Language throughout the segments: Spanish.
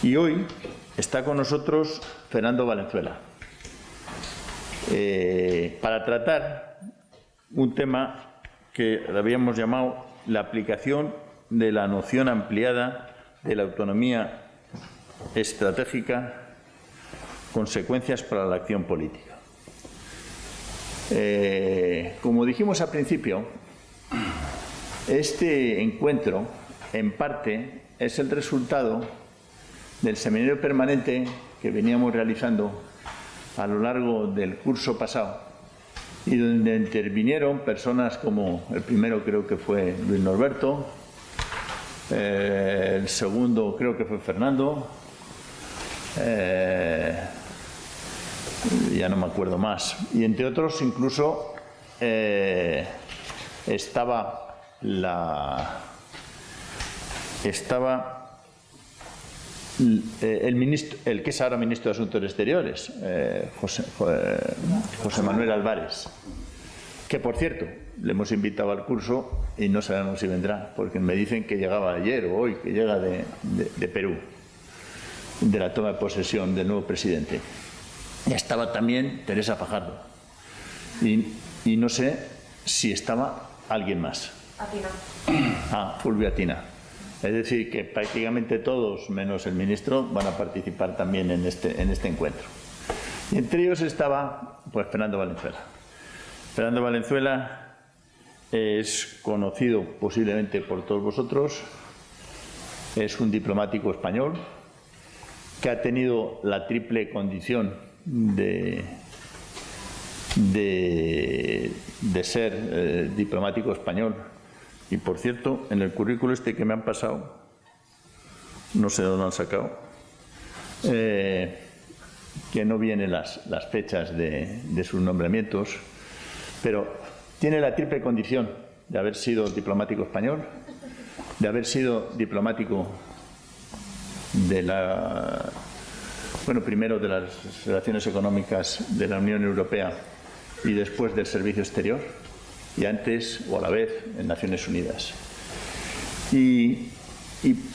Y hoy está con nosotros Fernando Valenzuela para tratar un tema que habíamos llamado la aplicación de la noción ampliada de la autonomía estratégica, consecuencias para la acción política. Como dijimos al principio, este encuentro, en parte, es el resultado del seminario permanente que veníamos realizando a lo largo del curso pasado y donde intervinieron personas como el primero creo que fue Luis Norberto, el segundo creo que fue Fernando, ya no me acuerdo más, y entre otros incluso estaba el que es ahora ministro de Asuntos Exteriores, José Manuel Álvarez, que por cierto le hemos invitado al curso y no sabemos si vendrá, porque me dicen que llegaba ayer o hoy, que llega de Perú, de la toma de posesión del nuevo presidente. Y estaba también Teresa Fajardo y no sé si estaba alguien más. Atina. Fulvio Atina. Es decir, que prácticamente todos, menos el ministro, van a participar también en este encuentro. Y entre ellos estaba pues Fernando Valenzuela. Fernando Valenzuela es conocido posiblemente por todos vosotros, es un diplomático español que ha tenido la triple condición de ser diplomático español. Y por cierto, en el currículo que me han pasado, no sé dónde han sacado, que no vienen las fechas de sus nombramientos, pero tiene la triple condición de haber sido diplomático español, de haber sido diplomático primero de las relaciones económicas de la Unión Europea y después del servicio exterior, y antes o a la vez en Naciones Unidas. Y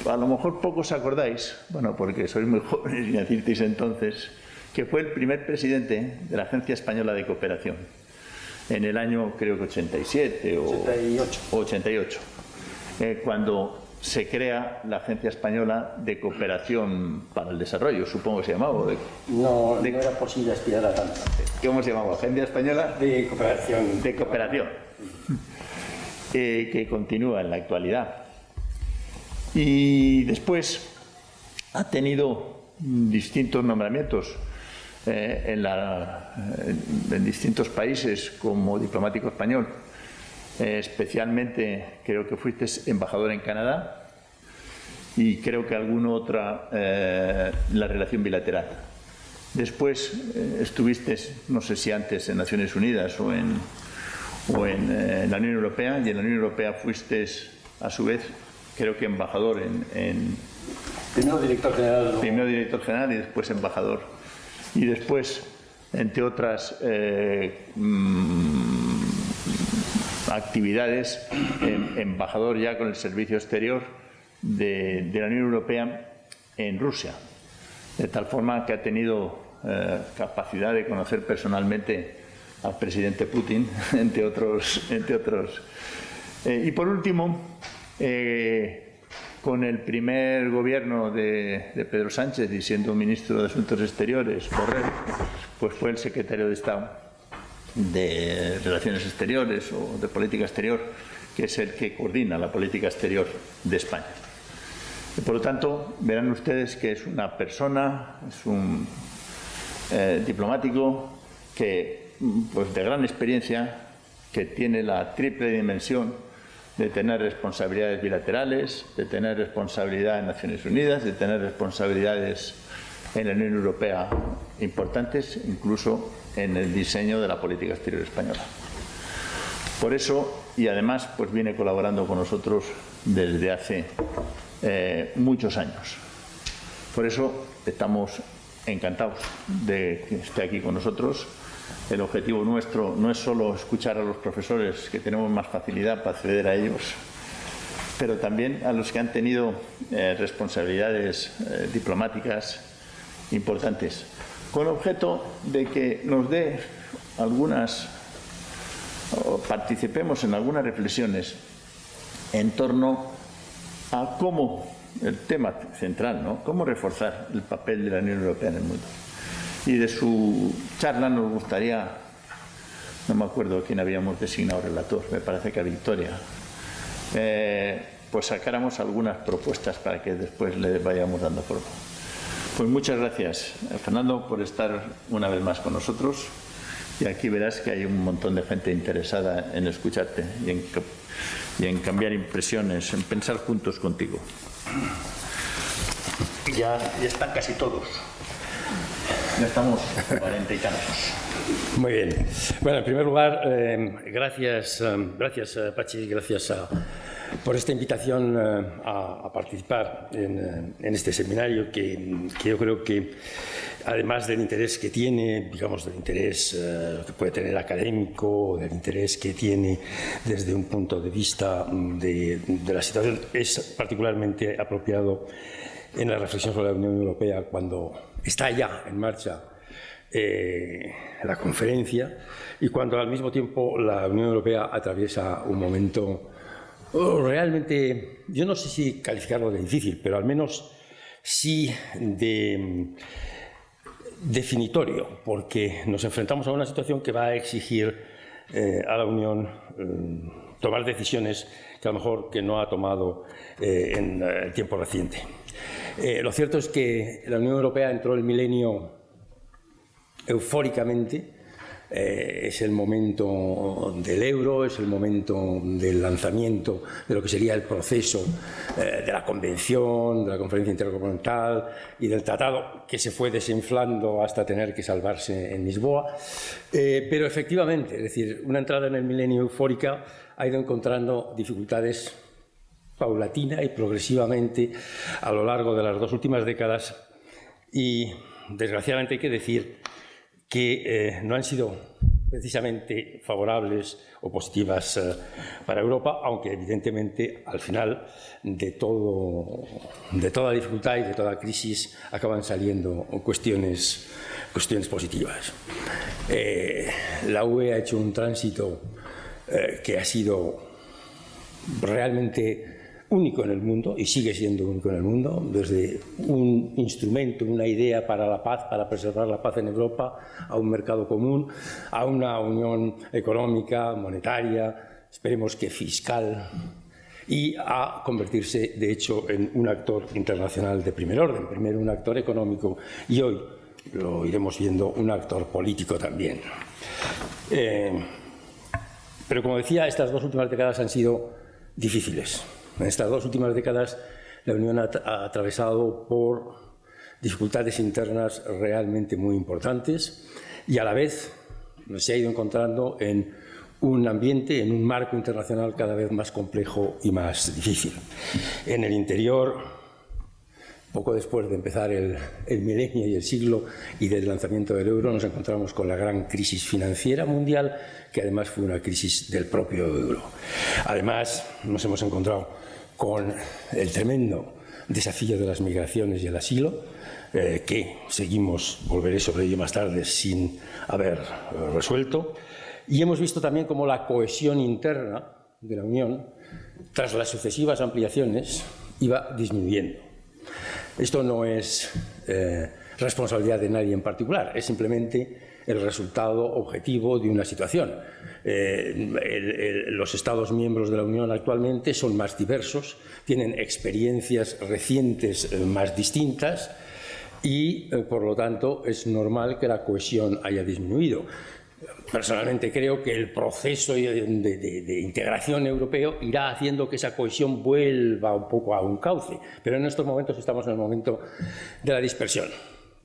a lo mejor pocos acordáis, bueno, porque sois muy jóvenes y nacisteis entonces, que fue el primer presidente de la Agencia Española de Cooperación en el año, creo que 87 o 88, cuando se crea la Agencia Española de Cooperación para el Desarrollo, supongo que se llamaba. No era posible aspirar a tanto. ¿Cómo se llamaba? Agencia Española de Cooperación. De Cooperación, que continúa en la actualidad. Y después ha tenido distintos nombramientos en distintos países como diplomático español. Especialmente creo que fuiste embajador en Canadá y creo que alguna otra la relación bilateral. Después estuviste, no sé si antes en Naciones Unidas o en la Unión Europea, y en la Unión Europea fuiste a su vez creo que embajador Primero director general. Primero director general y después embajador. Y después, entre otras actividades, embajador ya con el servicio exterior de la Unión Europea en Rusia, de tal forma que ha tenido capacidad de conocer personalmente al presidente Putin, entre otros. Y por último, con el primer gobierno de Pedro Sánchez y siendo ministro de Asuntos Exteriores, Borrell, pues fue el secretario de Estado de Relaciones Exteriores o de Política Exterior, que es el que coordina la política exterior de España. Y por lo tanto, verán ustedes que es una persona, es un diplomático que, pues, de gran experiencia, que tiene la triple dimensión de tener responsabilidades bilaterales, de tener responsabilidad en Naciones Unidas, de tener responsabilidades en la Unión Europea importantes, incluso en el diseño de la política exterior española. Por eso, y además, pues viene colaborando con nosotros desde hace muchos años. Por eso estamos encantados de que esté aquí con nosotros. El objetivo nuestro no es solo escuchar a los profesores, que tenemos más facilidad para acceder a ellos, pero también a los que han tenido responsabilidades diplomáticas importantes, con objeto de que nos dé algunas, o participemos en algunas reflexiones en torno a cómo, el tema central, ¿no?, cómo reforzar el papel de la Unión Europea en el mundo. Y de su charla nos gustaría, no me acuerdo quién habíamos designado relator, me parece que a Victoria, pues sacáramos algunas propuestas para que después le vayamos dando forma. Pues muchas gracias, Fernando, por estar una vez más con nosotros. Y aquí verás que hay un montón de gente interesada en escucharte y en cambiar impresiones, en pensar juntos contigo. Ya están casi todos. Ya estamos 40 y tantos. Muy bien. Bueno, en primer lugar, gracias Pachi, gracias por esta invitación a participar en este seminario que yo creo que, además del interés que tiene, digamos, del interés que puede tener académico, del interés que tiene desde un punto de vista de la situación, es particularmente apropiado en la reflexión sobre la Unión Europea cuando está ya en marcha la conferencia y cuando al mismo tiempo la Unión Europea atraviesa un momento realmente, yo no sé si calificarlo de difícil, pero al menos sí de definitorio, porque nos enfrentamos a una situación que va a exigir a la Unión tomar decisiones que a lo mejor que no ha tomado en el tiempo reciente. Lo cierto es que la Unión Europea entró el milenio eufóricamente. Es el momento del euro, es el momento del lanzamiento de lo que sería el proceso de la convención, de la conferencia intergubernamental y del tratado que se fue desinflando hasta tener que salvarse en Lisboa. Pero efectivamente, es decir, una entrada en el milenio eufórica ha ido encontrando dificultades paulatina y progresivamente a lo largo de las dos últimas décadas y, desgraciadamente, hay que decir que no han sido precisamente favorables o positivas para Europa, aunque evidentemente al final de toda dificultad y de toda crisis acaban saliendo cuestiones positivas. La UE ha hecho un tránsito que ha sido realmente único en el mundo y sigue siendo único en el mundo, desde un instrumento, una idea para la paz, para preservar la paz en Europa, a un mercado común, a una unión económica, monetaria, esperemos que fiscal, y a convertirse, de hecho, en un actor internacional de primer orden. Primero un actor económico y hoy, lo iremos viendo, un actor político también. Pero como decía, estas dos últimas décadas han sido difíciles. En estas dos últimas décadas la Unión ha atravesado por dificultades internas realmente muy importantes y a la vez se ha ido encontrando en un ambiente, en un marco internacional cada vez más complejo y más difícil. En el interior, poco después de empezar el milenio y el siglo y del lanzamiento del euro, nos encontramos con la gran crisis financiera mundial, que además fue una crisis del propio euro. Además, nos hemos encontrado con el tremendo desafío de las migraciones y el asilo, que seguimos, volveré sobre ello más tarde, sin haber resuelto. Y hemos visto también cómo la cohesión interna de la Unión, tras las sucesivas ampliaciones, iba disminuyendo. Esto no es responsabilidad de nadie en particular, es simplemente el resultado objetivo de una situación. Los Estados miembros de la Unión actualmente son más diversos, tienen experiencias recientes más distintas y, por lo tanto, es normal que la cohesión haya disminuido. Personalmente creo que el proceso de integración europeo irá haciendo que esa cohesión vuelva un poco a un cauce, pero en estos momentos estamos en el momento de la dispersión.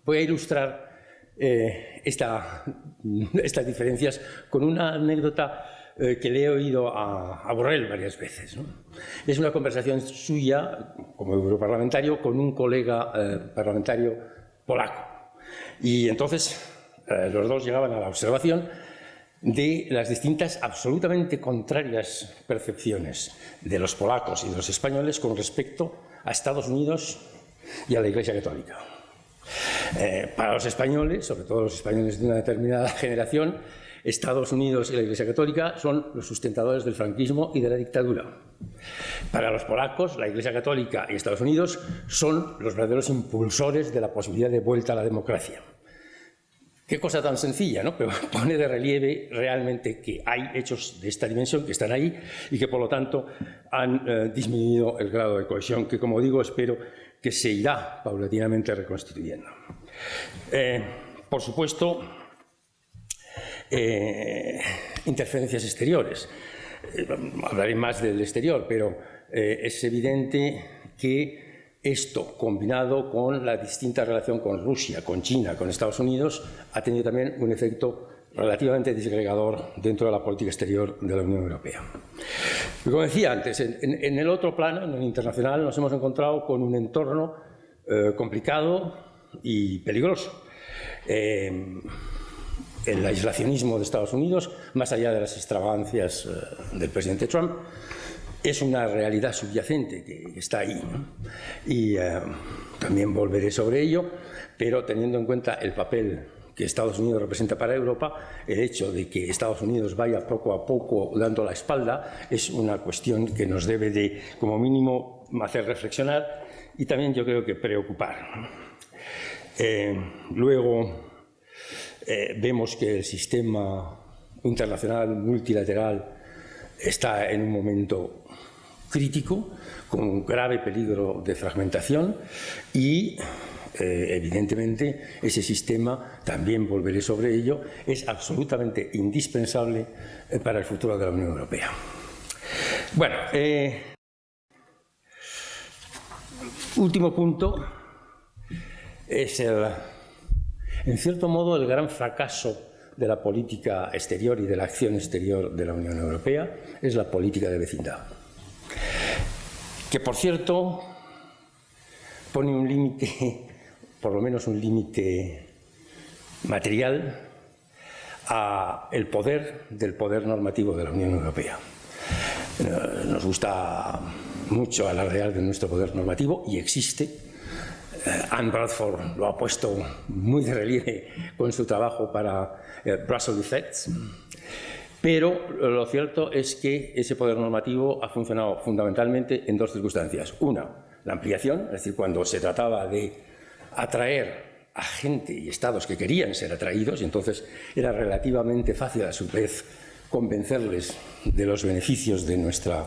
Voy a ilustrar estas diferencias con una anécdota que le he oído a Borrell varias veces, ¿no? Es una conversación suya como europarlamentario con un colega parlamentario polaco. Y entonces los dos llegaban a la observación de las distintas, absolutamente contrarias percepciones de los polacos y de los españoles con respecto a Estados Unidos y a la Iglesia Católica. Para los españoles, sobre todo los españoles de una determinada generación, Estados Unidos y la Iglesia Católica son los sustentadores del franquismo y de la dictadura. Para los polacos, la Iglesia Católica y Estados Unidos son los verdaderos impulsores de la posibilidad de vuelta a la democracia. Qué cosa tan sencilla, ¿no? Pero pone de relieve realmente que hay hechos de esta dimensión que están ahí y que, por lo tanto, han disminuido el grado de cohesión que, como digo, espero que se irá paulatinamente reconstituyendo. Por supuesto, interferencias exteriores. Hablaré más del exterior, pero es evidente que esto, combinado con la distinta relación con Rusia, con China, con Estados Unidos, ha tenido también un efecto relativamente disgregador dentro de la política exterior de la Unión Europea. Como decía antes, en el otro plano, en el internacional, nos hemos encontrado con un entorno complicado y peligroso. El aislacionismo de Estados Unidos, más allá de las extravagancias del presidente Trump, es una realidad subyacente que está ahí, ¿no? Y también volveré sobre ello, pero teniendo en cuenta el papel que Estados Unidos representa para Europa, el hecho de que Estados Unidos vaya poco a poco dando la espalda es una cuestión que nos debe de, como mínimo, hacer reflexionar y también yo creo que preocupar. Luego vemos que el sistema internacional multilateral está en un momento crítico, con un grave peligro de fragmentación y, evidentemente, ese sistema, también volveré sobre ello, es absolutamente indispensable para el futuro de la Unión Europea. Bueno, último punto es, en cierto modo, el gran fracaso de la política exterior y de la acción exterior de la Unión Europea, es la política de vecindad. Que, por cierto, pone un límite, por lo menos un límite material, al poder del poder normativo de la Unión Europea. Nos gusta mucho alardear de nuestro poder normativo y existe. Anne Bradford lo ha puesto muy de relieve con su trabajo para Brussels Effects, pero lo cierto es que ese poder normativo ha funcionado fundamentalmente en dos circunstancias. Una, la ampliación, es decir, cuando se trataba de atraer a gente y estados que querían ser atraídos, y entonces era relativamente fácil a su vez convencerles de los beneficios de nuestra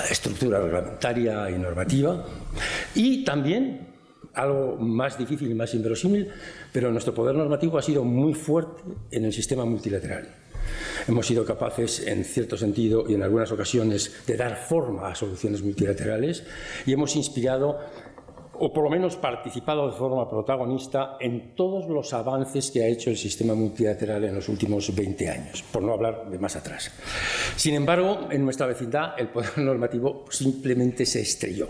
estructura reglamentaria y normativa, y también algo más difícil y más inverosímil, pero nuestro poder normativo ha sido muy fuerte en el sistema multilateral. Hemos sido capaces, en cierto sentido y en algunas ocasiones, de dar forma a soluciones multilaterales y hemos inspirado, o por lo menos participado de forma protagonista, en todos los avances que ha hecho el sistema multilateral en los últimos 20 años, por no hablar de más atrás. Sin embargo, en nuestra vecindad, el poder normativo simplemente se estrelló.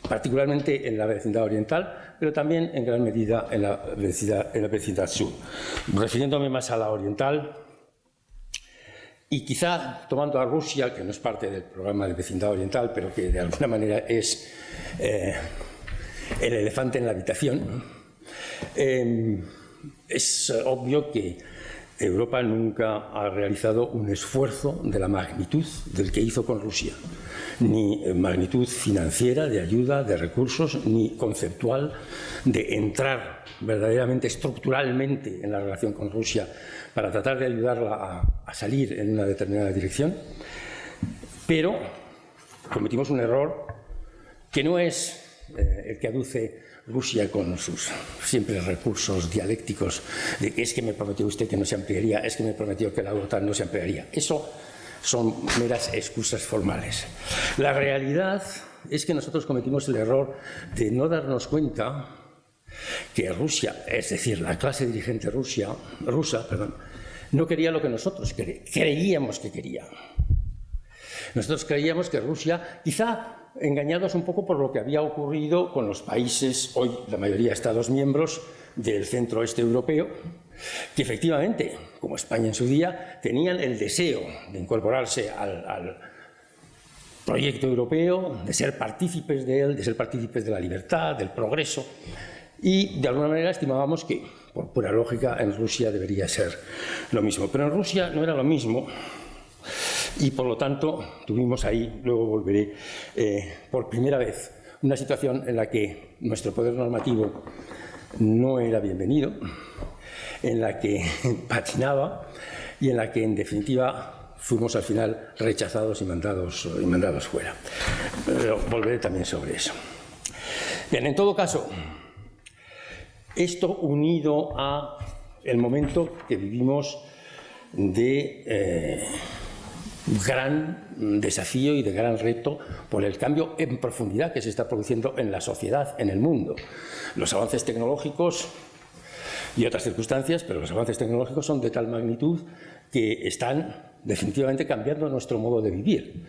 Particularmente en la vecindad oriental, pero también en gran medida en la vecindad sur. Refiriéndome más a la oriental, y quizá tomando a Rusia, que no es parte del programa de vecindad oriental, pero que de alguna manera es el elefante en la habitación, es obvio que Europa nunca ha realizado un esfuerzo de la magnitud del que hizo con Rusia, ni magnitud financiera, de ayuda, de recursos, ni conceptual, de entrar verdaderamente estructuralmente en la relación con Rusia para tratar de ayudarla a salir en una determinada dirección. Pero cometimos un error que no es el que aduce Rusia con sus siempre recursos dialécticos de que es que me prometió usted que no se ampliaría, es que me prometió que la OTAN no se ampliaría. Eso son meras excusas formales. La realidad es que nosotros cometimos el error de no darnos cuenta que Rusia, es decir, la clase dirigente rusa, no quería lo que nosotros creíamos que quería. Nosotros creíamos que Rusia, quizá engañados un poco por lo que había ocurrido con los países, hoy la mayoría Estados miembros del centro-oeste europeo, que efectivamente, como España en su día, tenían el deseo de incorporarse al proyecto europeo, de ser partícipes de él, de ser partícipes de la libertad, del progreso, y de alguna manera estimábamos que, por pura lógica, en Rusia debería ser lo mismo. Pero en Rusia no era lo mismo. Y por lo tanto tuvimos ahí, luego volveré, por primera vez una situación en la que nuestro poder normativo no era bienvenido, en la que patinaba y en la que en definitiva fuimos al final rechazados y mandados fuera. Pero volveré también sobre eso. Bien, en todo caso, esto unido a el momento que vivimos de gran desafío y de gran reto por el cambio en profundidad que se está produciendo en la sociedad, en el mundo. Los avances tecnológicos y otras circunstancias, pero los avances tecnológicos son de tal magnitud que están definitivamente cambiando nuestro modo de vivir,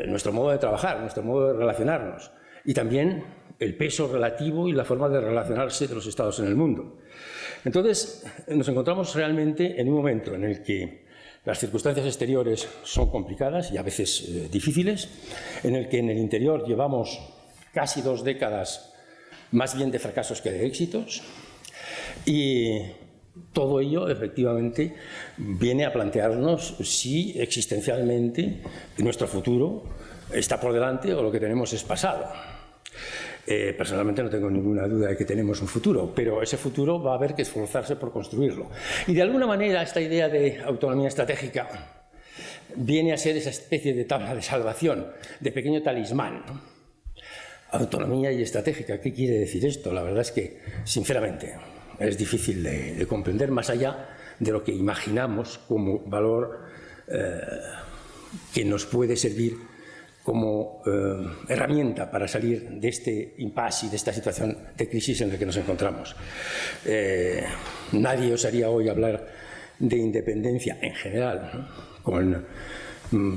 nuestro modo de trabajar, nuestro modo de relacionarnos y también el peso relativo y la forma de relacionarse de los estados en el mundo. Entonces, nos encontramos realmente en un momento en el que las circunstancias exteriores son complicadas y a veces difíciles, en el que en el interior llevamos casi 2 décadas más bien de fracasos que de éxitos, y todo ello efectivamente viene a plantearnos si existencialmente nuestro futuro está por delante o lo que tenemos es pasado. Personalmente no tengo ninguna duda de que tenemos un futuro, pero ese futuro va a haber que esforzarse por construirlo. Y de alguna manera esta idea de autonomía estratégica viene a ser esa especie de tabla de salvación, de pequeño talismán, ¿no? Autonomía y estratégica, ¿qué quiere decir esto? La verdad es que, sinceramente, es difícil de comprender más allá de lo que imaginamos como valor que nos puede servir como herramienta para salir de este impasse y de esta situación de crisis en la que nos encontramos. Nadie osaría hoy hablar de independencia en general, ¿no? Con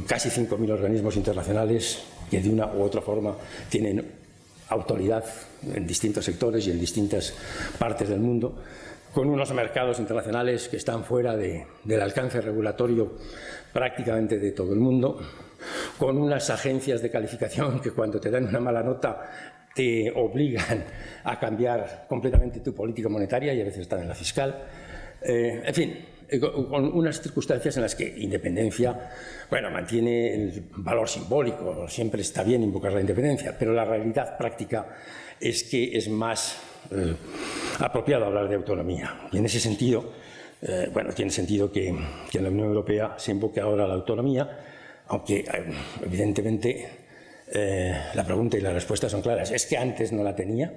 casi 5.000 organismos internacionales que de una u otra forma tienen autoridad en distintos sectores y en distintas partes del mundo, con unos mercados internacionales que están fuera del alcance regulatorio prácticamente de todo el mundo, con unas agencias de calificación que cuando te dan una mala nota te obligan a cambiar completamente tu política monetaria y a veces también la fiscal. En fin, con unas circunstancias en las que independencia, bueno, mantiene el valor simbólico, siempre está bien invocar la independencia, pero la realidad práctica es que es más apropiado hablar de autonomía. Y en ese sentido, bueno, tiene sentido que en la Unión Europea se invoque ahora la autonomía, aunque evidentemente la pregunta y la respuesta son claras. ¿Es que antes no la tenía?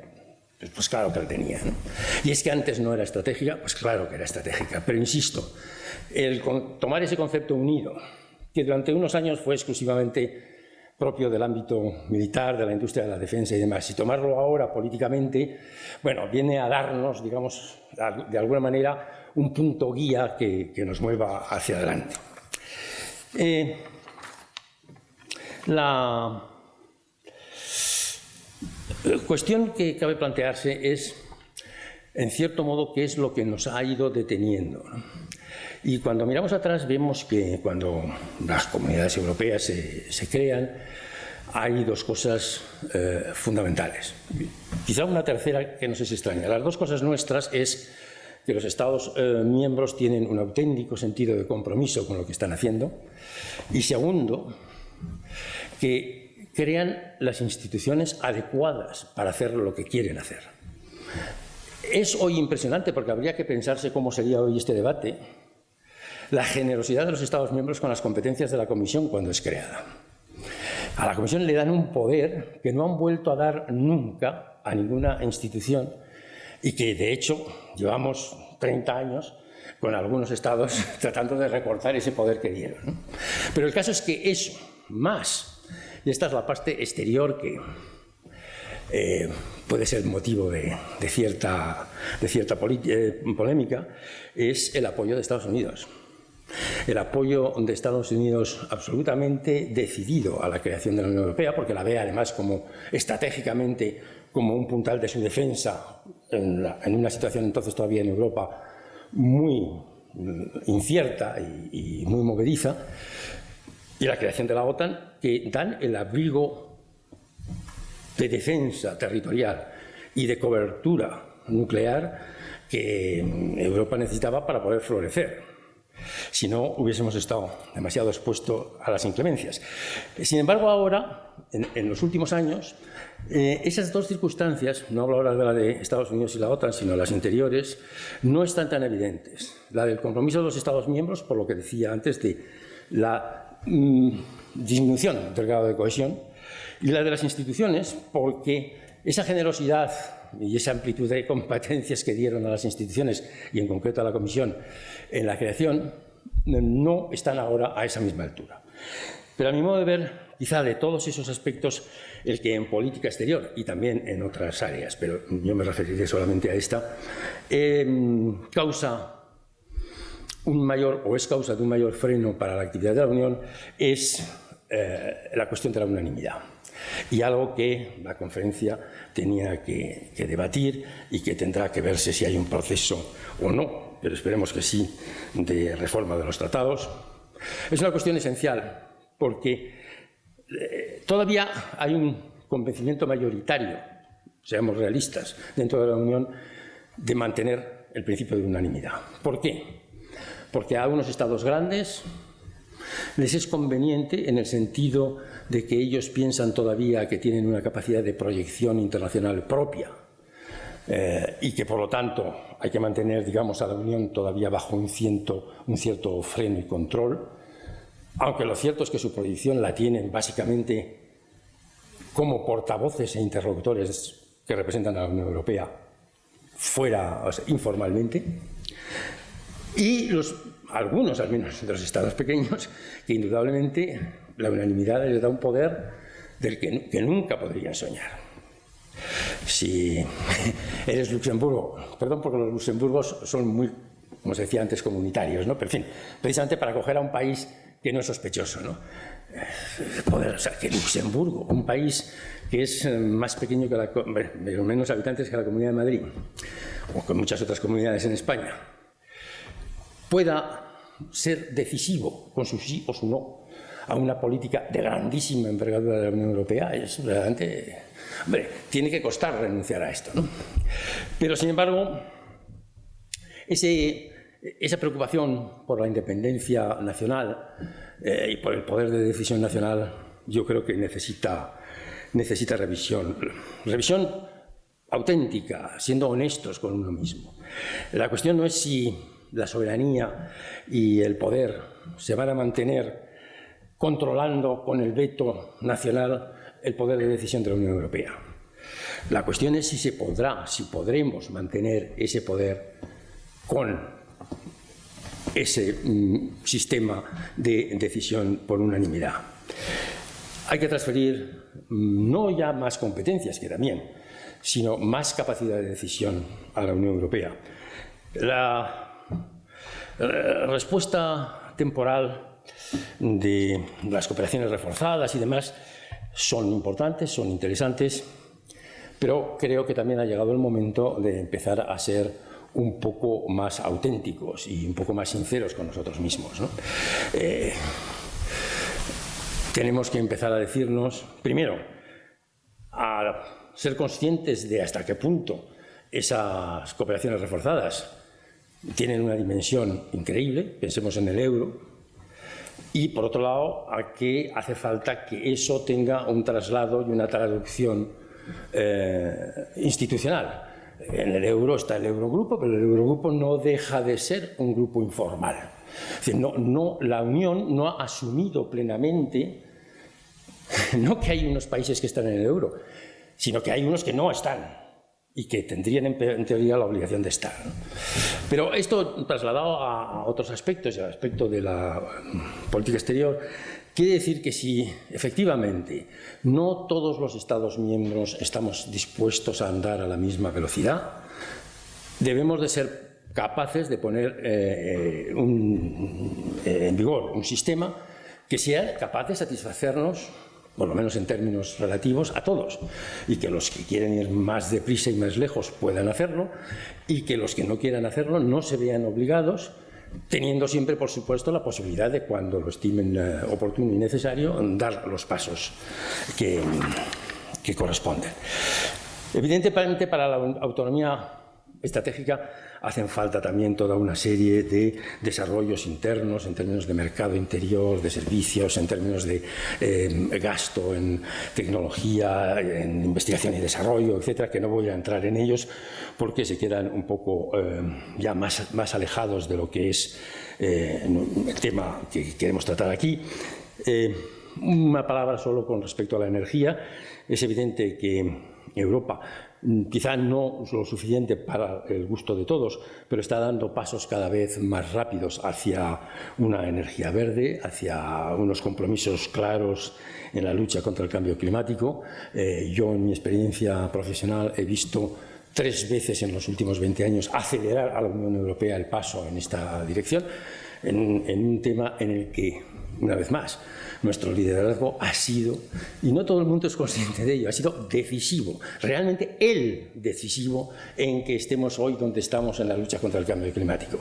Pues claro que la tenía, ¿no? Y es que antes no era estratégica, pues claro que era estratégica. Pero insisto, el tomar ese concepto unido, que durante unos años fue exclusivamente propio del ámbito militar, de la industria de la defensa y demás, y tomarlo ahora políticamente, bueno, viene a darnos, digamos, de alguna manera, un punto guía que nos mueva hacia adelante. La cuestión que cabe plantearse es, en cierto modo, qué es lo que nos ha ido deteniendo, ¿no? Y cuando miramos atrás vemos que cuando las comunidades europeas se crean, hay 2 cosas fundamentales. Quizá una tercera que nos es extraña. Las 2 cosas nuestras es que los Estados miembros tienen un auténtico sentido de compromiso con lo que están haciendo. Y segundo, que crean las instituciones adecuadas para hacer lo que quieren hacer. Es hoy impresionante, porque habría que pensarse cómo sería hoy este debate, la generosidad de los Estados miembros con las competencias de la Comisión cuando es creada. A la Comisión le dan un poder que no han vuelto a dar nunca a ninguna institución y que, de hecho, llevamos 30 años con algunos Estados tratando de recortar ese poder que dieron, ¿no? Pero el caso es que eso, más, y esta es la parte exterior que puede ser motivo de cierta polémica, es el apoyo de Estados Unidos. el apoyo de Estados Unidos absolutamente decidido a la creación de la Unión Europea, porque la ve además como estratégicamente como un puntal de su defensa en una situación entonces todavía en Europa muy incierta y muy movediza, y la creación de la OTAN, que dan el abrigo de defensa territorial y de cobertura nuclear que Europa necesitaba para poder florecer. Si no, hubiésemos estado demasiado expuestos a las inclemencias. Sin embargo, ahora, en los últimos años, esas dos circunstancias, no hablo ahora de la de Estados Unidos y la OTAN, sino las anteriores, no están tan evidentes. La del compromiso de los Estados miembros, por lo que decía antes de la disminución del grado de cohesión, y la de las instituciones, porque esa generosidad y esa amplitud de competencias que dieron a las instituciones, y en concreto a la Comisión, en la creación, no están ahora a esa misma altura. Pero a mi modo de ver, quizá de todos esos aspectos, el que en política exterior y también en otras áreas, pero yo me referiré solamente a esta, causa un mayor, o es causa de un mayor freno para la actividad de la Unión, es la cuestión de la unanimidad. Y algo que la conferencia tenía que debatir y que tendrá que verse si hay un proceso o no, pero esperemos que sí, de reforma de los tratados. Es una cuestión esencial porque todavía hay un convencimiento mayoritario, seamos realistas, dentro de la Unión, de mantener el principio de unanimidad. ¿Por qué? Porque a unos estados grandes les es conveniente en el sentido de que ellos piensan todavía que tienen una capacidad de proyección internacional propia y que, por lo tanto, hay que mantener, digamos, a la Unión todavía bajo un cierto freno y control, aunque lo cierto es que su proyección la tienen básicamente como portavoces e interlocutores que representan a la Unión Europea fuera, o sea, informalmente, y algunos, al menos, de los estados pequeños, que indudablemente la unanimidad les da un poder del que nunca podrían soñar. Si eres Luxemburgo, perdón porque los Luxemburgos son muy, como se decía antes, comunitarios, ¿no? Pero en fin, precisamente para acoger a un país que no es sospechoso, ¿no? O sea, que Luxemburgo, un país que es más pequeño que menos habitantes que la Comunidad de Madrid, o con muchas otras comunidades en España, pueda ser decisivo con su sí o su no a una política de grandísima envergadura de la Unión Europea, es realmente... Hombre, tiene que costar renunciar a esto, ¿no? Pero, sin embargo, esa preocupación por la independencia nacional y por el poder de decisión nacional, yo creo que necesita revisión. Revisión auténtica, siendo honestos con uno mismo. La cuestión no es si la soberanía y el poder se van a mantener controlando con el veto nacional el poder de decisión de la Unión Europea. La cuestión es si podremos mantener ese poder con ese sistema de decisión por unanimidad. Hay que transferir no ya más competencias, que también, sino más capacidad de decisión a la Unión Europea. La respuesta temporal de las cooperaciones reforzadas y demás son importantes, son interesantes, pero creo que también ha llegado el momento de empezar a ser un poco más auténticos y un poco más sinceros con nosotros mismos, ¿no? Tenemos que empezar a decirnos, primero, a ser conscientes de hasta qué punto esas cooperaciones reforzadas tienen una dimensión increíble, pensemos en el euro, y por otro lado, a que hace falta que eso tenga un traslado y una traducción institucional. En el euro está el Eurogrupo, pero el Eurogrupo no deja de ser un grupo informal. Es decir, la Unión no ha asumido plenamente, no que hay unos países que están en el euro, sino que hay unos que no están y que tendrían en teoría la obligación de estar, ¿no? Pero esto trasladado a otros aspectos, al aspecto de la política exterior, quiere decir que si efectivamente no todos los Estados miembros estamos dispuestos a andar a la misma velocidad, debemos de ser capaces de poner en vigor un sistema que sea capaz de satisfacernos, por lo menos en términos relativos, a todos, y que los que quieren ir más deprisa y más lejos puedan hacerlo, y que los que no quieran hacerlo no se vean obligados, teniendo siempre, por supuesto, la posibilidad de, cuando lo estimen oportuno y necesario, dar los pasos que corresponden. Evidentemente, para la autonomía estratégica hacen falta también toda una serie de desarrollos internos en términos de mercado interior, de servicios, en términos de gasto en tecnología, en investigación y desarrollo, etcétera, que no voy a entrar en ellos porque se quedan un poco ya más alejados de lo que es el tema que queremos tratar aquí. Una palabra solo con respecto a la energía. Es evidente que Europa, quizá no lo suficiente para el gusto de todos, pero está dando pasos cada vez más rápidos hacia una energía verde, hacia unos compromisos claros en la lucha contra el cambio climático. Yo, en mi experiencia profesional, he visto 3 veces en los últimos 20 años acelerar a la Unión Europea el paso en esta dirección, en un tema en el que, una vez más, nuestro liderazgo ha sido, y no todo el mundo es consciente de ello, ha sido decisivo, realmente el decisivo en que estemos hoy donde estamos en la lucha contra el cambio climático.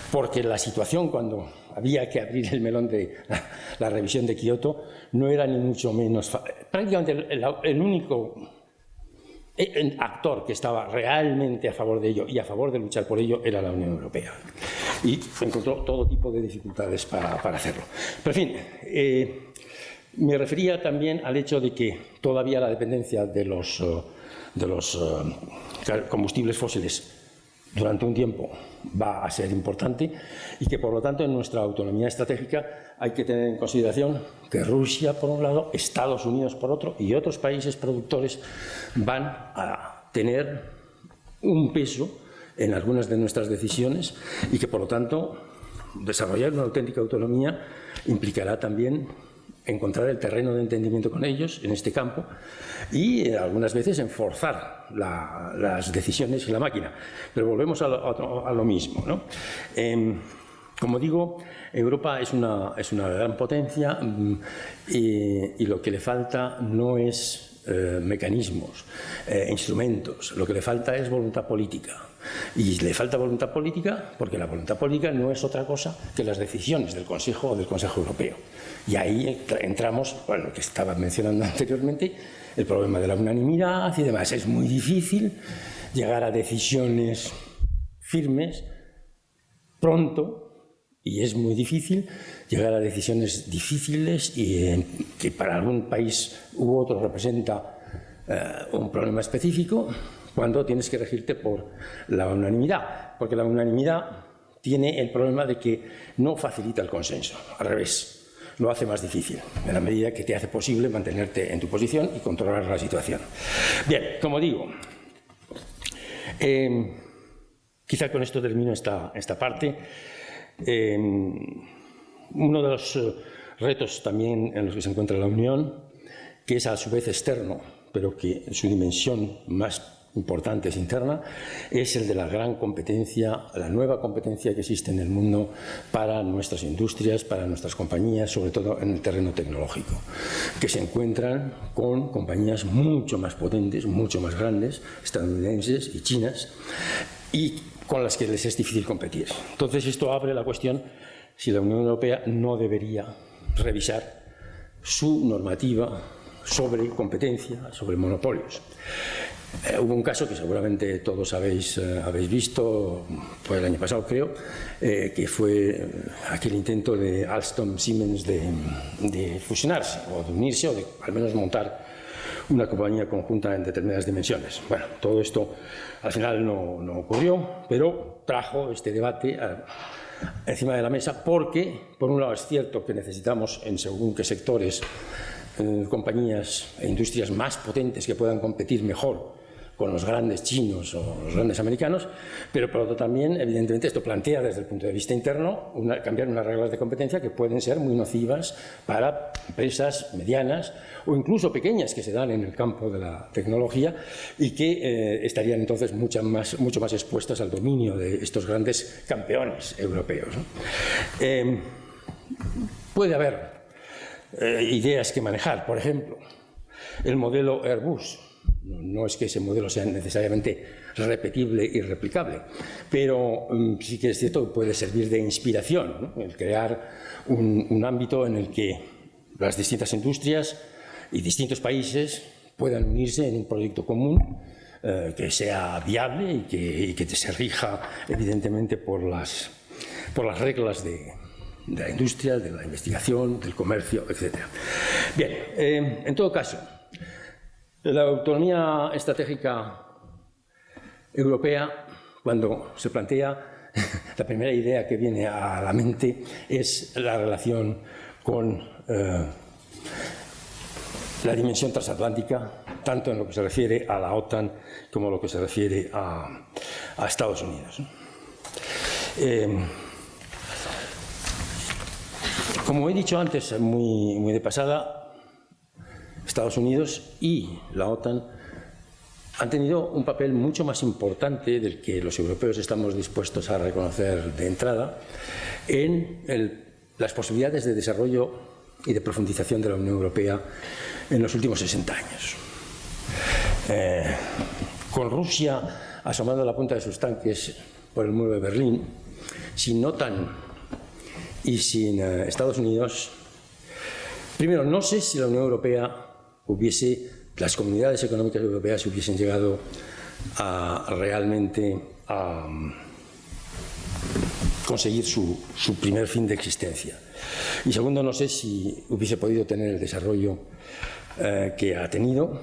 Porque la situación, cuando había que abrir el melón de la revisión de Kioto, no era ni mucho menos prácticamente el único actor que estaba realmente a favor de ello y a favor de luchar por ello era la Unión Europea. Y encontró todo tipo de dificultades para hacerlo. Pero, en fin, me refería también al hecho de que todavía la dependencia de los combustibles fósiles durante un tiempo va a ser importante y que, por lo tanto, en nuestra autonomía estratégica hay que tener en consideración que Rusia, por un lado, Estados Unidos, por otro, y otros países productores van a tener un peso en algunas de nuestras decisiones y que, por lo tanto, desarrollar una auténtica autonomía implicará también encontrar el terreno de entendimiento con ellos en este campo y algunas veces enforzar las decisiones y la máquina. Pero volvemos a lo mismo, ¿no? Como digo, Europa es una gran potencia y lo que le falta no es mecanismos, instrumentos, lo que le falta es voluntad política. Y le falta voluntad política porque la voluntad política no es otra cosa que las decisiones del Consejo o del Consejo Europeo. Y ahí entramos, bueno, lo que estaba mencionando anteriormente, el problema de la unanimidad y demás. Es muy difícil llegar a decisiones firmes pronto y es muy difícil llegar a decisiones difíciles y que para algún país u otro representa un problema específico, cuando tienes que regirte por la unanimidad, porque la unanimidad tiene el problema de que no facilita el consenso, al revés, lo hace más difícil, en la medida que te hace posible mantenerte en tu posición y controlar la situación. Bien, como digo, quizá con esto termino esta parte. Uno de los retos también en los que se encuentra la Unión, que es a su vez externo, pero que su dimensión más importante es interna, es el de la gran competencia, la nueva competencia que existe en el mundo para nuestras industrias, para nuestras compañías, sobre todo en el terreno tecnológico, que se encuentran con compañías mucho más potentes, mucho más grandes, estadounidenses y chinas, y con las que les es difícil competir. Entonces, esto abre la cuestión si la Unión Europea no debería revisar su normativa sobre competencia, sobre monopolios. Hubo un caso que seguramente todos habéis visto, fue el año pasado creo, que fue aquel intento de Alstom-Siemens de fusionarse o de unirse o de al menos montar una compañía conjunta en determinadas dimensiones. Bueno, todo esto al final no ocurrió, pero trajo este debate encima de la mesa porque, por un lado, es cierto que necesitamos en según qué sectores compañías e industrias más potentes que puedan competir mejor con los grandes chinos o los grandes americanos, pero por otro también, evidentemente, esto plantea desde el punto de vista interno cambiar unas reglas de competencia que pueden ser muy nocivas para empresas medianas o incluso pequeñas que se dan en el campo de la tecnología y que estarían entonces mucho más expuestas al dominio de estos grandes campeones europeos, ¿no? Puede haber ideas que manejar, por ejemplo, el modelo Airbus. No es que ese modelo sea necesariamente repetible y replicable, pero sí que es cierto que puede servir de inspiración, ¿no? El crear un ámbito en el que las distintas industrias y distintos países puedan unirse en un proyecto común que sea viable y que se rija evidentemente por las reglas de la industria, de la investigación, del comercio, etc. Bien, en todo caso, la autonomía estratégica europea, cuando se plantea, la primera idea que viene a la mente es la relación con la dimensión transatlántica, tanto en lo que se refiere a la OTAN como en lo que se refiere a Estados Unidos. Como he dicho antes, muy de pasada, Estados Unidos y la OTAN han tenido un papel mucho más importante del que los europeos estamos dispuestos a reconocer de entrada en las posibilidades de desarrollo y de profundización de la Unión Europea en los últimos 60 años. Con Rusia asomando la punta de sus tanques por el muro de Berlín, sin OTAN y sin Estados Unidos, primero, no sé si la Unión Europea las comunidades económicas europeas hubiesen llegado realmente a conseguir su primer fin de existencia. Y segundo, no sé si hubiese podido tener el desarrollo que ha tenido.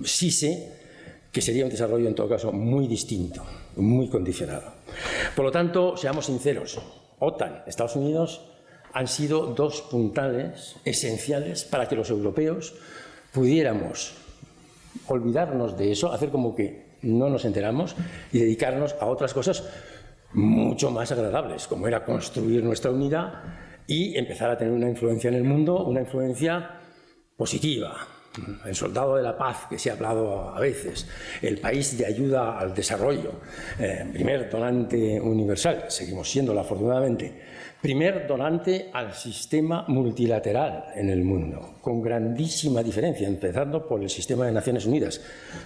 Sí sé que sería un desarrollo, en todo caso, muy distinto, muy condicionado. Por lo tanto, seamos sinceros, OTAN, Estados Unidos, han sido dos puntales esenciales para que los europeos pudiéramos olvidarnos de eso, hacer como que no nos enteramos y dedicarnos a otras cosas mucho más agradables, como era construir nuestra unidad y empezar a tener una influencia en el mundo, una influencia positiva. El soldado de la paz, que se ha hablado a veces, el país de ayuda al desarrollo, primer donante universal, seguimos siéndolo afortunadamente, primer donante al sistema multilateral en el mundo, con grandísima diferencia, empezando por el sistema de Naciones Unidas,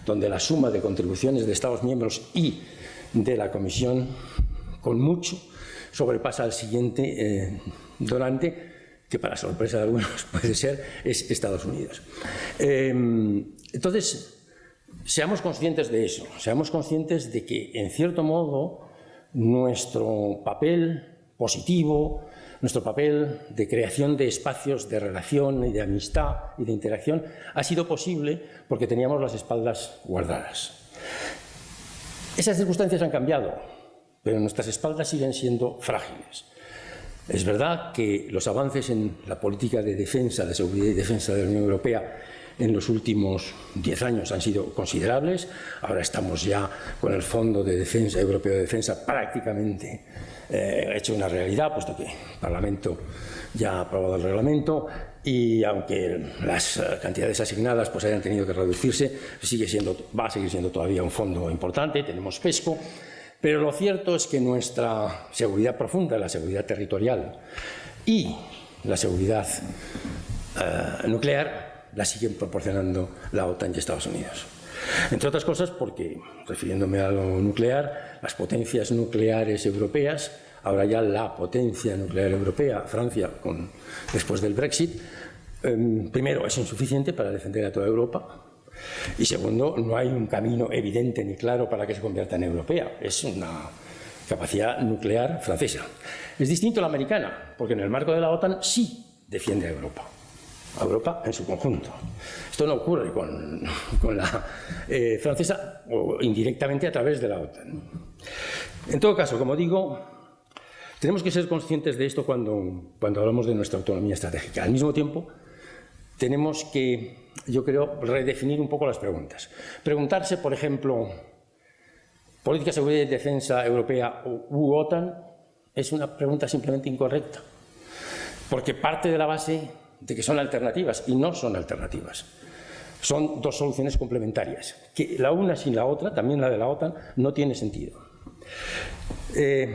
donde la suma de contribuciones de Estados miembros y de la Comisión, con mucho, sobrepasa al siguiente donante, que para sorpresa de algunos puede ser, es Estados Unidos. Entonces, seamos conscientes de eso, seamos conscientes de que, en cierto modo, nuestro papel positivo, nuestro papel de creación de espacios de relación y de amistad y de interacción ha sido posible porque teníamos las espaldas guardadas. Esas circunstancias han cambiado, pero nuestras espaldas siguen siendo frágiles. Es verdad que los avances en la política de defensa, de seguridad y defensa de la Unión Europea en los últimos 10 años han sido considerables. Ahora estamos ya con el Fondo de Defensa, Europeo de Defensa prácticamente hecho una realidad, puesto que el Parlamento ya ha aprobado el reglamento y aunque las cantidades asignadas pues hayan tenido que reducirse, va a seguir siendo todavía un fondo importante. Tenemos PESCO. Pero lo cierto es que nuestra seguridad profunda, la seguridad territorial y la seguridad nuclear la siguen proporcionando la OTAN y Estados Unidos. Entre otras cosas porque, refiriéndome a lo nuclear, las potencias nucleares europeas, ahora ya la potencia nuclear europea, Francia, después del Brexit, primero es insuficiente para defender a toda Europa. Y segundo, no hay un camino evidente ni claro para que se convierta en europea. Es una capacidad nuclear francesa. Es distinto a la americana, porque en el marco de la OTAN sí defiende a Europa en su conjunto. Esto no ocurre con la francesa o indirectamente a través de la OTAN. En todo caso, como digo, tenemos que ser conscientes de esto cuando hablamos de nuestra autonomía estratégica. Al mismo tiempo, tenemos que yo creo, redefinir un poco las preguntas. Preguntarse, por ejemplo, ¿política de seguridad y defensa europea u OTAN? Es una pregunta simplemente incorrecta, porque parte de la base de que son alternativas, y no son alternativas. Son dos soluciones complementarias, que la una sin la otra, también la de la OTAN, no tiene sentido.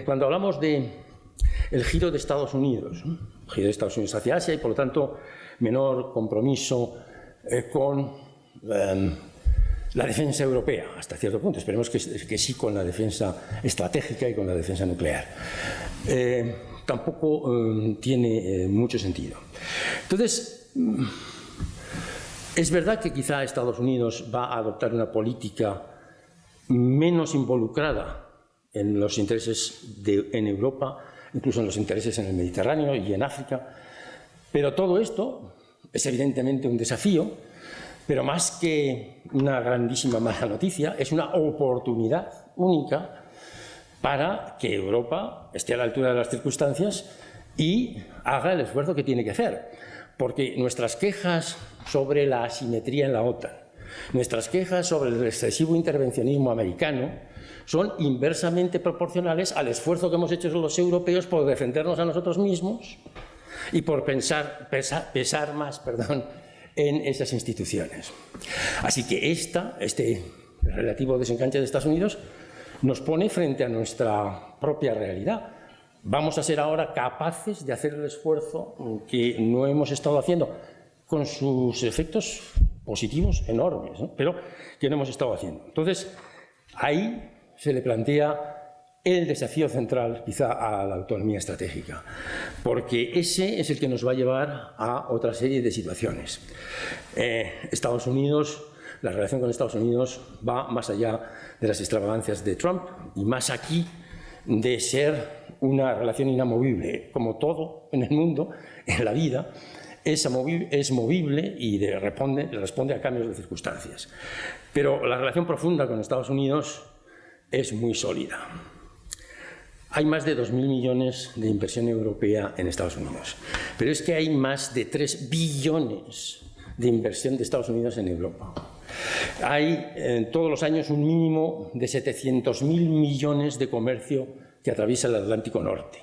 Cuando hablamos del giro de Estados Unidos, giro de Estados Unidos hacia Asia y, por lo tanto, menor compromiso con la defensa europea, hasta cierto punto. Esperemos que sí con la defensa estratégica y con la defensa nuclear. Tampoco tiene mucho sentido. Entonces, es verdad que quizá Estados Unidos va a adoptar una política menos involucrada en los intereses en Europa, incluso en los intereses en el Mediterráneo y en África, pero todo esto es evidentemente un desafío, pero más que una grandísima mala noticia, es una oportunidad única para que Europa esté a la altura de las circunstancias y haga el esfuerzo que tiene que hacer. Porque nuestras quejas sobre la asimetría en la OTAN, nuestras quejas sobre el excesivo intervencionismo americano, son inversamente proporcionales al esfuerzo que hemos hecho los europeos por defendernos a nosotros mismos y por pesar más en esas instituciones. Así que este relativo desenganche de Estados Unidos nos pone frente a nuestra propia realidad. Vamos a ser ahora capaces de hacer el esfuerzo que no hemos estado haciendo, con sus efectos positivos enormes, ¿no? Pero que no hemos estado haciendo. Entonces, ahí se le plantea el desafío central quizá a la autonomía estratégica, porque ese es el que nos va a llevar a otra serie de situaciones. Estados Unidos, la relación con Estados Unidos va más allá de las extravagancias de Trump y más aquí de ser una relación inamovible. Como todo en el mundo, en la vida, es movible y responde a cambios de circunstancias. Pero la relación profunda con Estados Unidos es muy sólida. Hay más de 2.000 millones de inversión europea en Estados Unidos, pero es que hay más de 3 billones de inversión de Estados Unidos en Europa. Hay todos los años un mínimo de 700.000 millones de comercio que atraviesa el Atlántico Norte.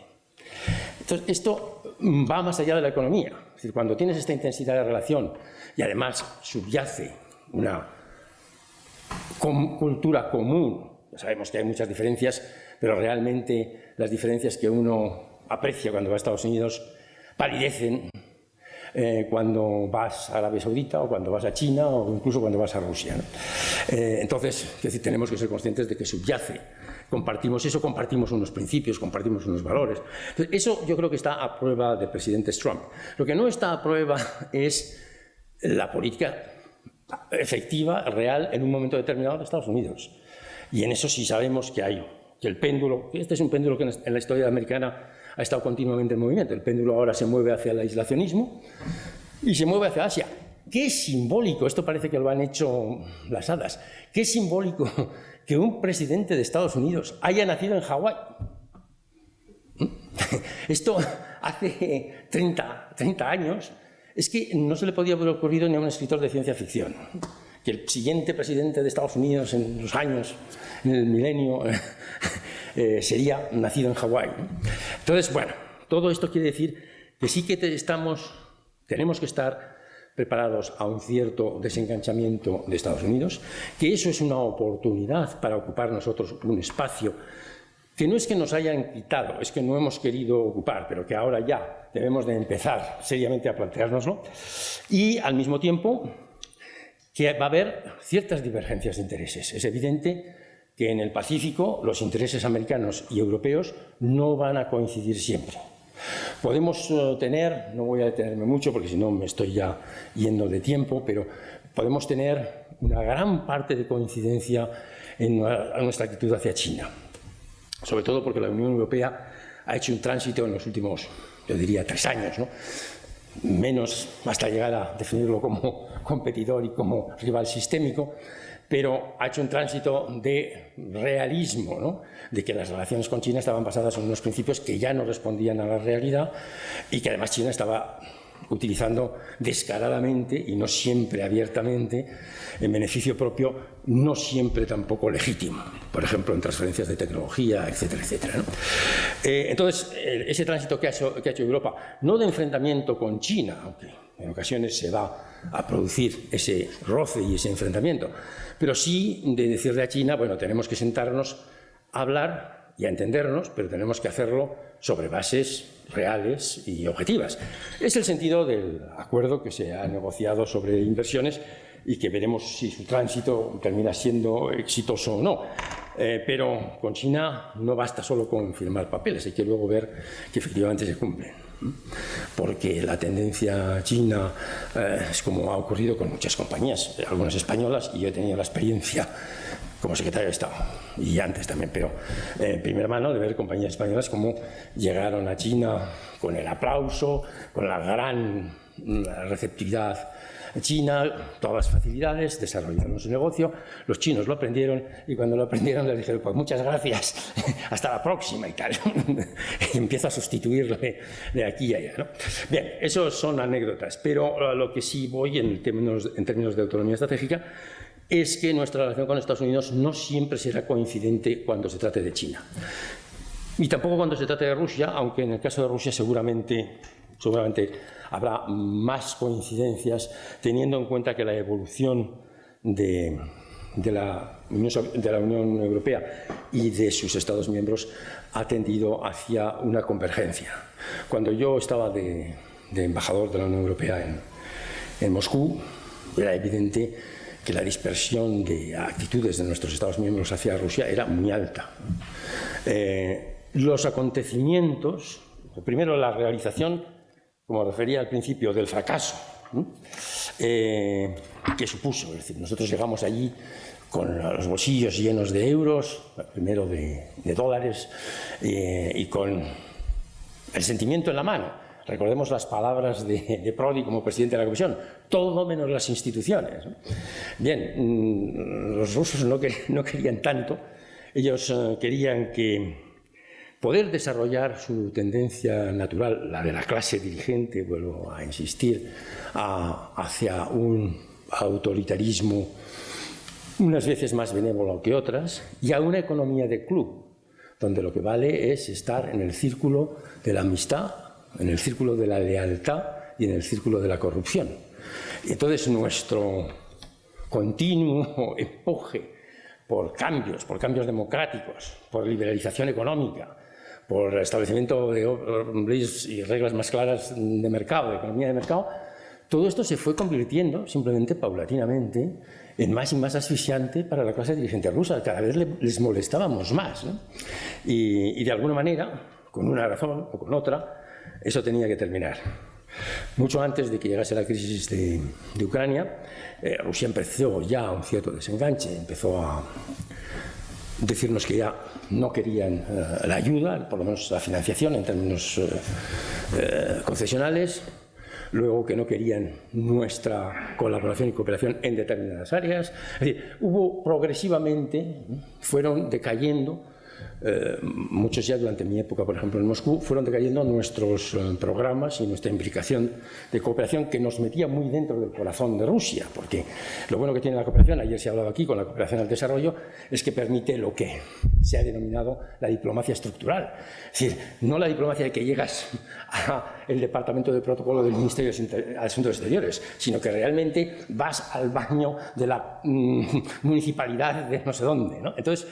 Entonces, esto va más allá de la economía. Es decir, cuando tienes esta intensidad de relación y además subyace una cultura común, ya sabemos que hay muchas diferencias, pero realmente las diferencias que uno aprecia cuando va a Estados Unidos palidecen cuando vas a Arabia Saudita o cuando vas a China o incluso cuando vas a Rusia, ¿no? Entonces, es decir, tenemos que ser conscientes de que subyace. Compartimos eso, compartimos unos principios, compartimos unos valores. Entonces, eso yo creo que está a prueba del presidente Trump. Lo que no está a prueba es la política efectiva, real, en un momento determinado de Estados Unidos. Y en eso sí sabemos que hay, que el péndulo, este es un péndulo que en la historia americana ha estado continuamente en movimiento. El péndulo ahora se mueve hacia el aislacionismo y se mueve hacia Asia. Qué simbólico, esto parece que lo han hecho las hadas, qué simbólico que un presidente de Estados Unidos haya nacido en Hawái. Esto hace 30 años, es que no se le podía haber ocurrido ni a un escritor de ciencia ficción que el siguiente presidente de Estados Unidos en los años, en el milenio, sería nacido en Hawái. Entonces, bueno, todo esto quiere decir que sí que tenemos que estar preparados a un cierto desenganchamiento de Estados Unidos, que eso es una oportunidad para ocupar nosotros un espacio que no es que nos hayan quitado, es que no hemos querido ocupar, pero que ahora ya debemos de empezar seriamente a planteárnoslo, y al mismo tiempo que va a haber ciertas divergencias de intereses. Es evidente que en el Pacífico los intereses americanos y europeos no van a coincidir siempre. Podemos tener, no voy a detenerme mucho porque si no me estoy ya yendo de tiempo, pero podemos tener una gran parte de coincidencia en nuestra actitud hacia China, sobre todo porque la Unión Europea ha hecho un tránsito en los últimos, yo diría, 3 años, ¿no? Menos hasta llegar a definirlo como competidor y como rival sistémico, pero ha hecho un tránsito de realismo, ¿no? De que las relaciones con China estaban basadas en unos principios que ya no respondían a la realidad y que además China estaba utilizando descaradamente y no siempre abiertamente en beneficio propio, no siempre tampoco legítimo, por ejemplo en transferencias de tecnología, etcétera, etcétera, ¿no? Entonces, ese tránsito que ha hecho Europa, no de enfrentamiento con China, aunque en ocasiones se va a producir ese roce y ese enfrentamiento, pero sí de decirle a China, bueno, tenemos que sentarnos a hablar y a entendernos, pero tenemos que hacerlo sobre bases reales y objetivas. Es el sentido del acuerdo que se ha negociado sobre inversiones y que veremos si su tránsito termina siendo exitoso o no. Pero con China no basta solo con firmar papeles, hay que luego ver que efectivamente se cumplen. Porque la tendencia china es como ha ocurrido con muchas compañías, algunas españolas, y yo he tenido la experiencia como secretario de Estado, y antes también, pero en primera mano de ver compañías españolas cómo llegaron a China con el aplauso, con la gran receptividad china, todas las facilidades, desarrollaron su negocio, los chinos lo aprendieron y cuando lo aprendieron les dijeron, pues muchas gracias, hasta la próxima y tal. Y empieza a sustituirle de aquí y allá, ¿no? Bien, esos son anécdotas, pero a lo que sí voy en términos de autonomía estratégica es que nuestra relación con Estados Unidos no siempre será coincidente cuando se trate de China. Y tampoco cuando se trate de Rusia, aunque en el caso de Rusia seguramente habrá más coincidencias, teniendo en cuenta que la evolución de la Unión Europea y de sus Estados miembros ha tendido hacia una convergencia. Cuando yo estaba de embajador de la Unión Europea en Moscú, era evidente que la dispersión de actitudes de nuestros Estados miembros hacia Rusia era muy alta. Los acontecimientos, primero la realización, como refería al principio, del fracaso que supuso. Es decir, nosotros llegamos allí con los bolsillos llenos de euros, primero de dólares, y con el sentimiento en la mano. Recordemos las palabras de Prodi como presidente de la Comisión, todo menos las instituciones, ¿no? Bien, los rusos no querían tanto, ellos querían que poder desarrollar su tendencia natural, la de la clase dirigente, vuelvo a insistir, hacia un autoritarismo unas veces más benévolo que otras, y a una economía de club, donde lo que vale es estar en el círculo de la amistad, en el círculo de la lealtad y en el círculo de la corrupción. Y entonces nuestro continuo empuje por cambios democráticos, por liberalización económica, por establecimiento de leyes y reglas más claras de mercado, de economía de mercado, todo esto se fue convirtiendo simplemente paulatinamente en más y más asfixiante para la clase dirigente rusa. Cada vez les molestábamos más, ¿no? Y de alguna manera, con una razón o con otra, eso tenía que terminar. Mucho antes de que llegase la crisis de Ucrania, Rusia empezó ya un cierto desenganche, empezó a decirnos que ya no querían la ayuda, por lo menos la financiación en términos concesionales, luego que no querían nuestra colaboración y cooperación en determinadas áreas. Es decir, progresivamente fueron decayendo. Muchos ya durante mi época, por ejemplo en Moscú, fueron decayendo nuestros programas y nuestra implicación de cooperación, que nos metía muy dentro del corazón de Rusia, porque lo bueno que tiene la cooperación, ayer se ha hablado aquí con la cooperación al desarrollo, es que permite lo que se ha denominado la diplomacia estructural. Es decir, no la diplomacia de que llegas al departamento de protocolo del Ministerio de Asuntos Exteriores, sino que realmente vas al baño de la municipalidad de no sé dónde, ¿no? Entonces,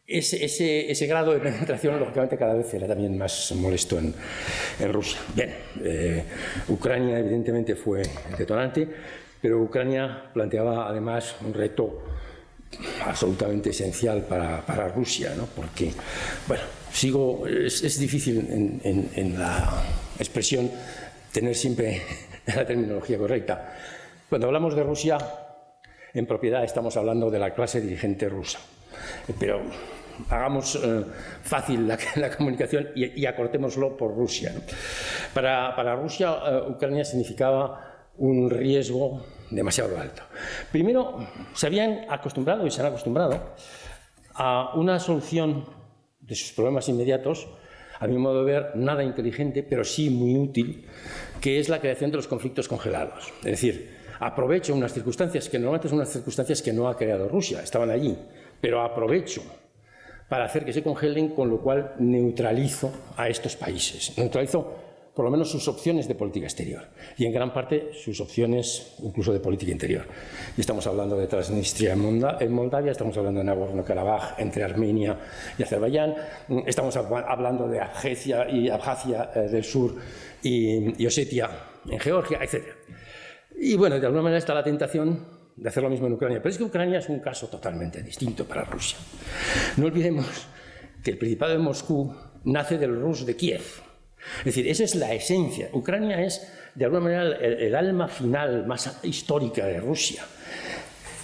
ese grado de penetración, lógicamente, cada vez era también más molesto en Rusia. Bien, Ucrania evidentemente fue el detonante, pero Ucrania planteaba además un reto absolutamente esencial para Rusia, ¿no? Porque, bueno, es difícil en la expresión tener siempre la terminología correcta. Cuando hablamos de Rusia, en propiedad estamos hablando de la clase dirigente rusa. Pero hagamos fácil la comunicación y acortémoslo por Rusia, ¿no? Para Rusia, Ucrania significaba un riesgo demasiado alto. Primero, se habían acostumbrado y se han acostumbrado a una solución de sus problemas inmediatos a mi modo de ver, nada inteligente, pero sí muy útil, que es la creación de los conflictos congelados. Es decir, aprovecho unas circunstancias que normalmente son unas circunstancias que no ha creado Rusia, estaban allí, pero aprovecho para hacer que se congelen, con lo cual neutralizo a estos países. Neutralizo por lo menos sus opciones de política exterior y en gran parte sus opciones incluso de política interior. Y estamos hablando de Transnistria en Moldavia, estamos hablando de Nagorno-Karabaj entre Armenia y Azerbaiyán, estamos hablando de Abjasia del sur y Osetia en Georgia, etc. Y bueno, de alguna manera está la tentación de hacer lo mismo en Ucrania. Pero es que Ucrania es un caso totalmente distinto para Rusia. No olvidemos que el Principado de Moscú nace del Rus de Kiev. Es decir, esa es la esencia. Ucrania es, de alguna manera, el alma final más histórica de Rusia.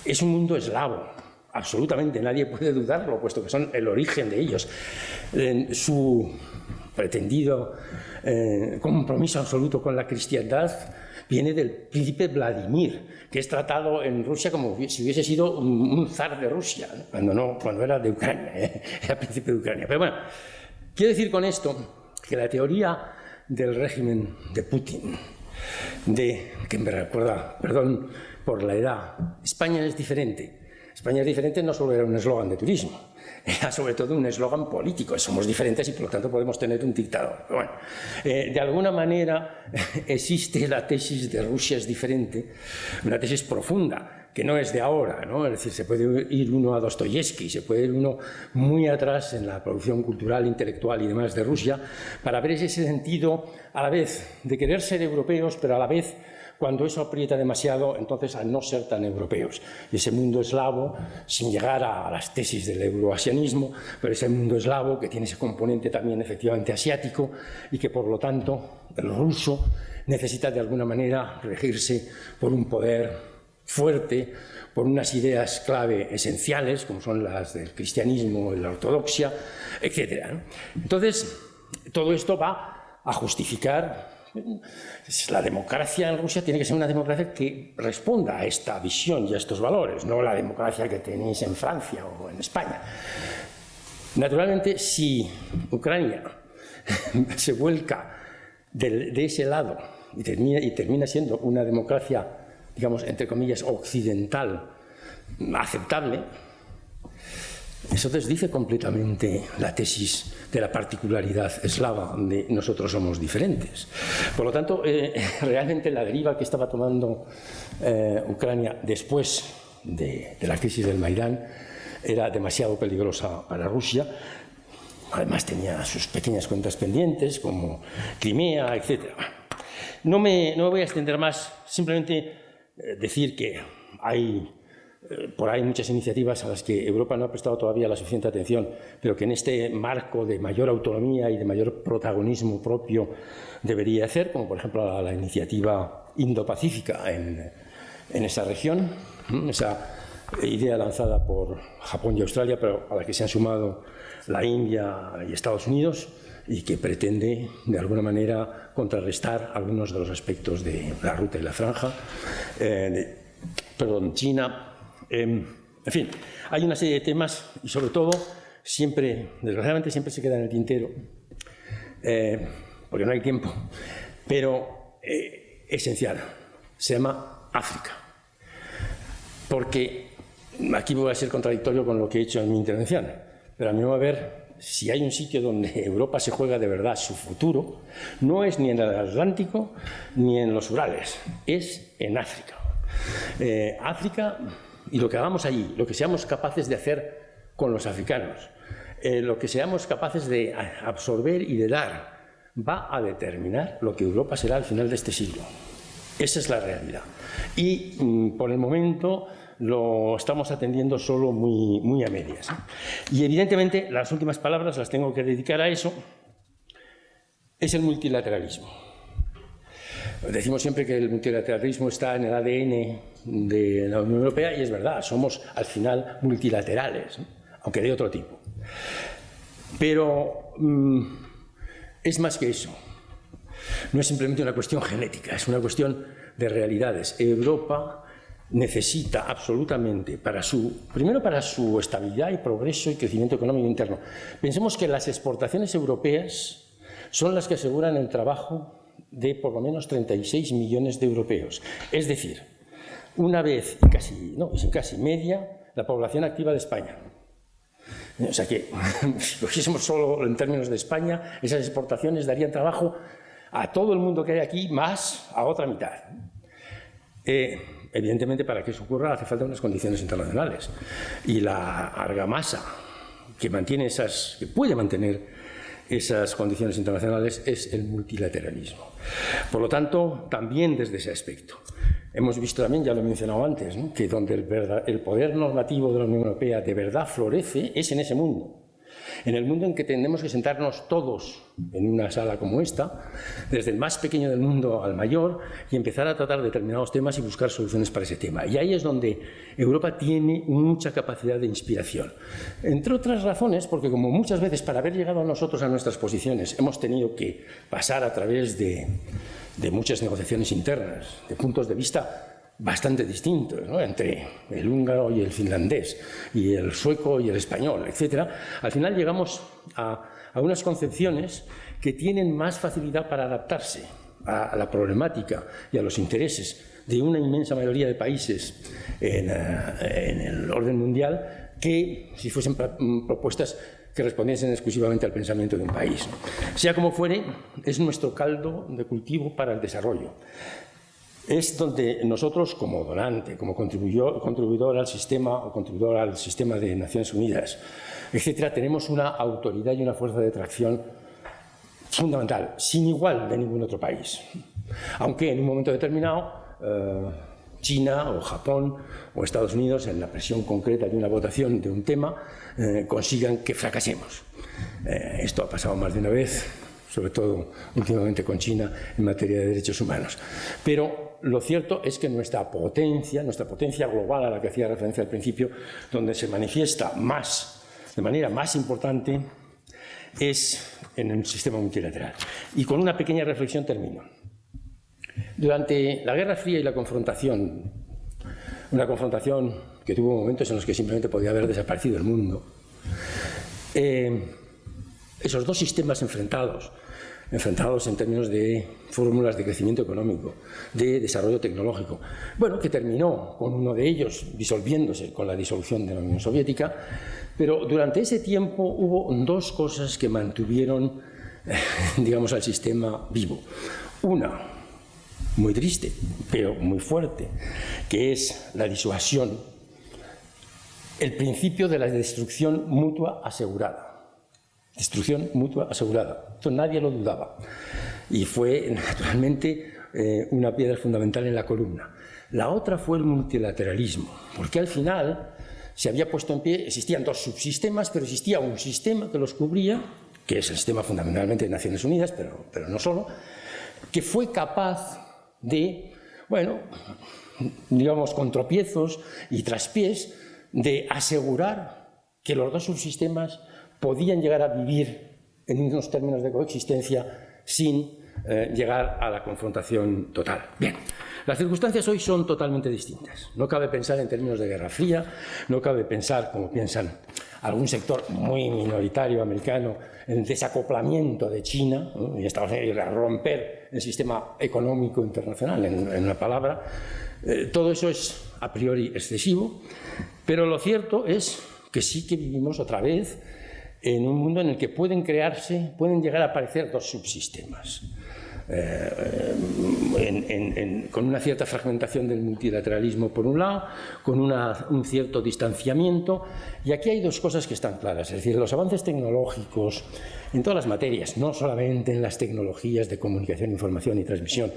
Es un mundo eslavo, absolutamente, nadie puede dudarlo, puesto que son el origen de ellos. Su pretendido compromiso absoluto con la cristiandad viene del príncipe Vladimir, que es tratado en Rusia como si hubiese sido un zar de Rusia, ¿no? cuando era de Ucrania, era príncipe de Ucrania. Pero bueno, quiero decir con esto que la teoría del régimen de Putin, que me recuerda, perdón por la edad, España es diferente. España es diferente no solo era un eslogan de turismo, era sobre todo un eslogan político. Somos diferentes y por lo tanto podemos tener un dictador. Pero bueno, de alguna manera existe la tesis de Rusia es diferente, una tesis profunda, que no es de ahora, ¿no? Es decir, se puede ir uno a Dostoyevsky, se puede ir uno muy atrás en la producción cultural, intelectual y demás de Rusia, para ver ese sentido a la vez de querer ser europeos, pero a la vez, cuando eso aprieta demasiado, entonces a no ser tan europeos. Y ese mundo eslavo, sin llegar a las tesis del euroasianismo, pero ese mundo eslavo que tiene ese componente también efectivamente asiático y que por lo tanto el ruso necesita de alguna manera regirse por un poder fuerte, por unas ideas clave esenciales, como son las del cristianismo, la ortodoxia, etc. Entonces, todo esto va a justificar. La democracia en Rusia tiene que ser una democracia que responda a esta visión y a estos valores, no la democracia que tenéis en Francia o en España. Naturalmente, si Ucrania se vuelca de ese lado y termina siendo una democracia, digamos, entre comillas, occidental, aceptable, eso desdice completamente la tesis de la particularidad eslava, donde nosotros somos diferentes. Por lo tanto, realmente la deriva que estaba tomando Ucrania después de la crisis del Maidán era demasiado peligrosa para Rusia. Además tenía sus pequeñas cuentas pendientes, como Crimea, etc. No me voy a extender más, simplemente decir que hay por ahí muchas iniciativas a las que Europa no ha prestado todavía la suficiente atención, pero que en este marco de mayor autonomía y de mayor protagonismo propio debería hacer, como por ejemplo la iniciativa Indo-Pacífica en esa región, esa idea lanzada por Japón y Australia, pero a la que se han sumado la India y Estados Unidos, y que pretende, de alguna manera, contrarrestar algunos de los aspectos de la ruta y la franja, China. En fin, hay una serie de temas y, sobre todo, desgraciadamente, siempre se queda en el tintero, porque no hay tiempo, pero esencial. Se llama África. Porque aquí voy a ser contradictorio con lo que he hecho en mi intervención, pero a mi modo de ver, si hay un sitio donde Europa se juega de verdad su futuro, no es ni en el Atlántico ni en los Urales, es en África. África, y lo que hagamos allí, lo que seamos capaces de hacer con los africanos, lo que seamos capaces de absorber y de dar, va a determinar lo que Europa será al final de este siglo. Esa es la realidad. Y por el momento lo estamos atendiendo solo muy a medias. Y evidentemente las últimas palabras las tengo que dedicar a eso. Es el multilateralismo. Decimos siempre que el multilateralismo está en el ADN de la Unión Europea y es verdad, somos al final multilaterales, aunque de otro tipo. Pero es más que eso. No es simplemente una cuestión genética, es una cuestión de realidades. Europa necesita absolutamente, primero para su estabilidad y progreso y crecimiento económico interno. Pensemos que las exportaciones europeas son las que aseguran el trabajo de por lo menos 36 millones de europeos. Es decir, una vez y casi media la población activa de España. O sea que, si cogiésemos solo en términos de España, esas exportaciones darían trabajo a todo el mundo que hay aquí, más a otra mitad. Evidentemente, para que eso ocurra hace falta unas condiciones internacionales. Y la argamasa que puede mantener esas condiciones internacionales es el multilateralismo. Por lo tanto, también desde ese aspecto. Hemos visto también, ya lo he mencionado antes, ¿no?, que donde el poder normativo de la Unión Europea de verdad florece es en ese mundo. En el mundo en que tenemos que sentarnos todos en una sala como esta, desde el más pequeño del mundo al mayor, y empezar a tratar determinados temas y buscar soluciones para ese tema. Y ahí es donde Europa tiene mucha capacidad de inspiración. Entre otras razones, porque como muchas veces para haber llegado nosotros a nuestras posiciones hemos tenido que pasar a través de muchas negociaciones internas, de puntos de vista bastante distintos, ¿no?, entre el húngaro y el finlandés, y el sueco y el español, etc., al final llegamos a unas concepciones que tienen más facilidad para adaptarse a la problemática y a los intereses de una inmensa mayoría de países en el orden mundial que si fuesen propuestas que respondiesen exclusivamente al pensamiento de un país. Sea como fuere, es nuestro caldo de cultivo para el desarrollo. Es donde nosotros, como donante, como contribuidor al sistema o contribuidor al sistema de Naciones Unidas, etcétera, tenemos una autoridad y una fuerza de tracción fundamental, sin igual de ningún otro país. Aunque en un momento determinado China o Japón o Estados Unidos, en la presión concreta de una votación de un tema, consigan que fracasemos. Esto ha pasado más de una vez, sobre todo últimamente con China en materia de derechos humanos. Pero lo cierto es que nuestra potencia global a la que hacía referencia al principio, donde se manifiesta de manera más importante, es en el sistema multilateral. Y con una pequeña reflexión termino. Durante la Guerra Fría y la confrontación, una confrontación que tuvo momentos en los que simplemente podía haber desaparecido el mundo, esos dos sistemas enfrentados en términos de fórmulas de crecimiento económico, de desarrollo tecnológico, bueno, que terminó con uno de ellos disolviéndose con la disolución de la Unión Soviética, pero durante ese tiempo hubo dos cosas que mantuvieron, digamos, al sistema vivo. Una, muy triste, pero muy fuerte, que es la disuasión, el principio de la destrucción mutua asegurada. Destrucción mutua asegurada. Esto nadie lo dudaba. Y fue, naturalmente, una piedra fundamental en la columna. La otra fue el multilateralismo, porque al final se había puesto en pie, existían dos subsistemas, pero existía un sistema que los cubría, que es el sistema fundamentalmente de Naciones Unidas, pero no solo, que fue capaz de, bueno, digamos, con tropiezos y traspiés, de asegurar que los dos subsistemas podían llegar a vivir en unos términos de coexistencia sin llegar a la confrontación total. Bien, las circunstancias hoy son totalmente distintas. No cabe pensar en términos de Guerra Fría, no cabe pensar, como piensan algún sector muy minoritario americano, en el desacoplamiento de China, ¿no?, y Estados Unidos, a romper el sistema económico internacional, en una palabra. Todo eso es a priori excesivo, pero lo cierto es que sí que vivimos otra vez en un mundo en el que pueden llegar a aparecer dos subsistemas, con una cierta fragmentación del multilateralismo por un lado, con un cierto distanciamiento, y aquí hay dos cosas que están claras, es decir, los avances tecnológicos en todas las materias, no solamente en las tecnologías de comunicación, información y transmisión,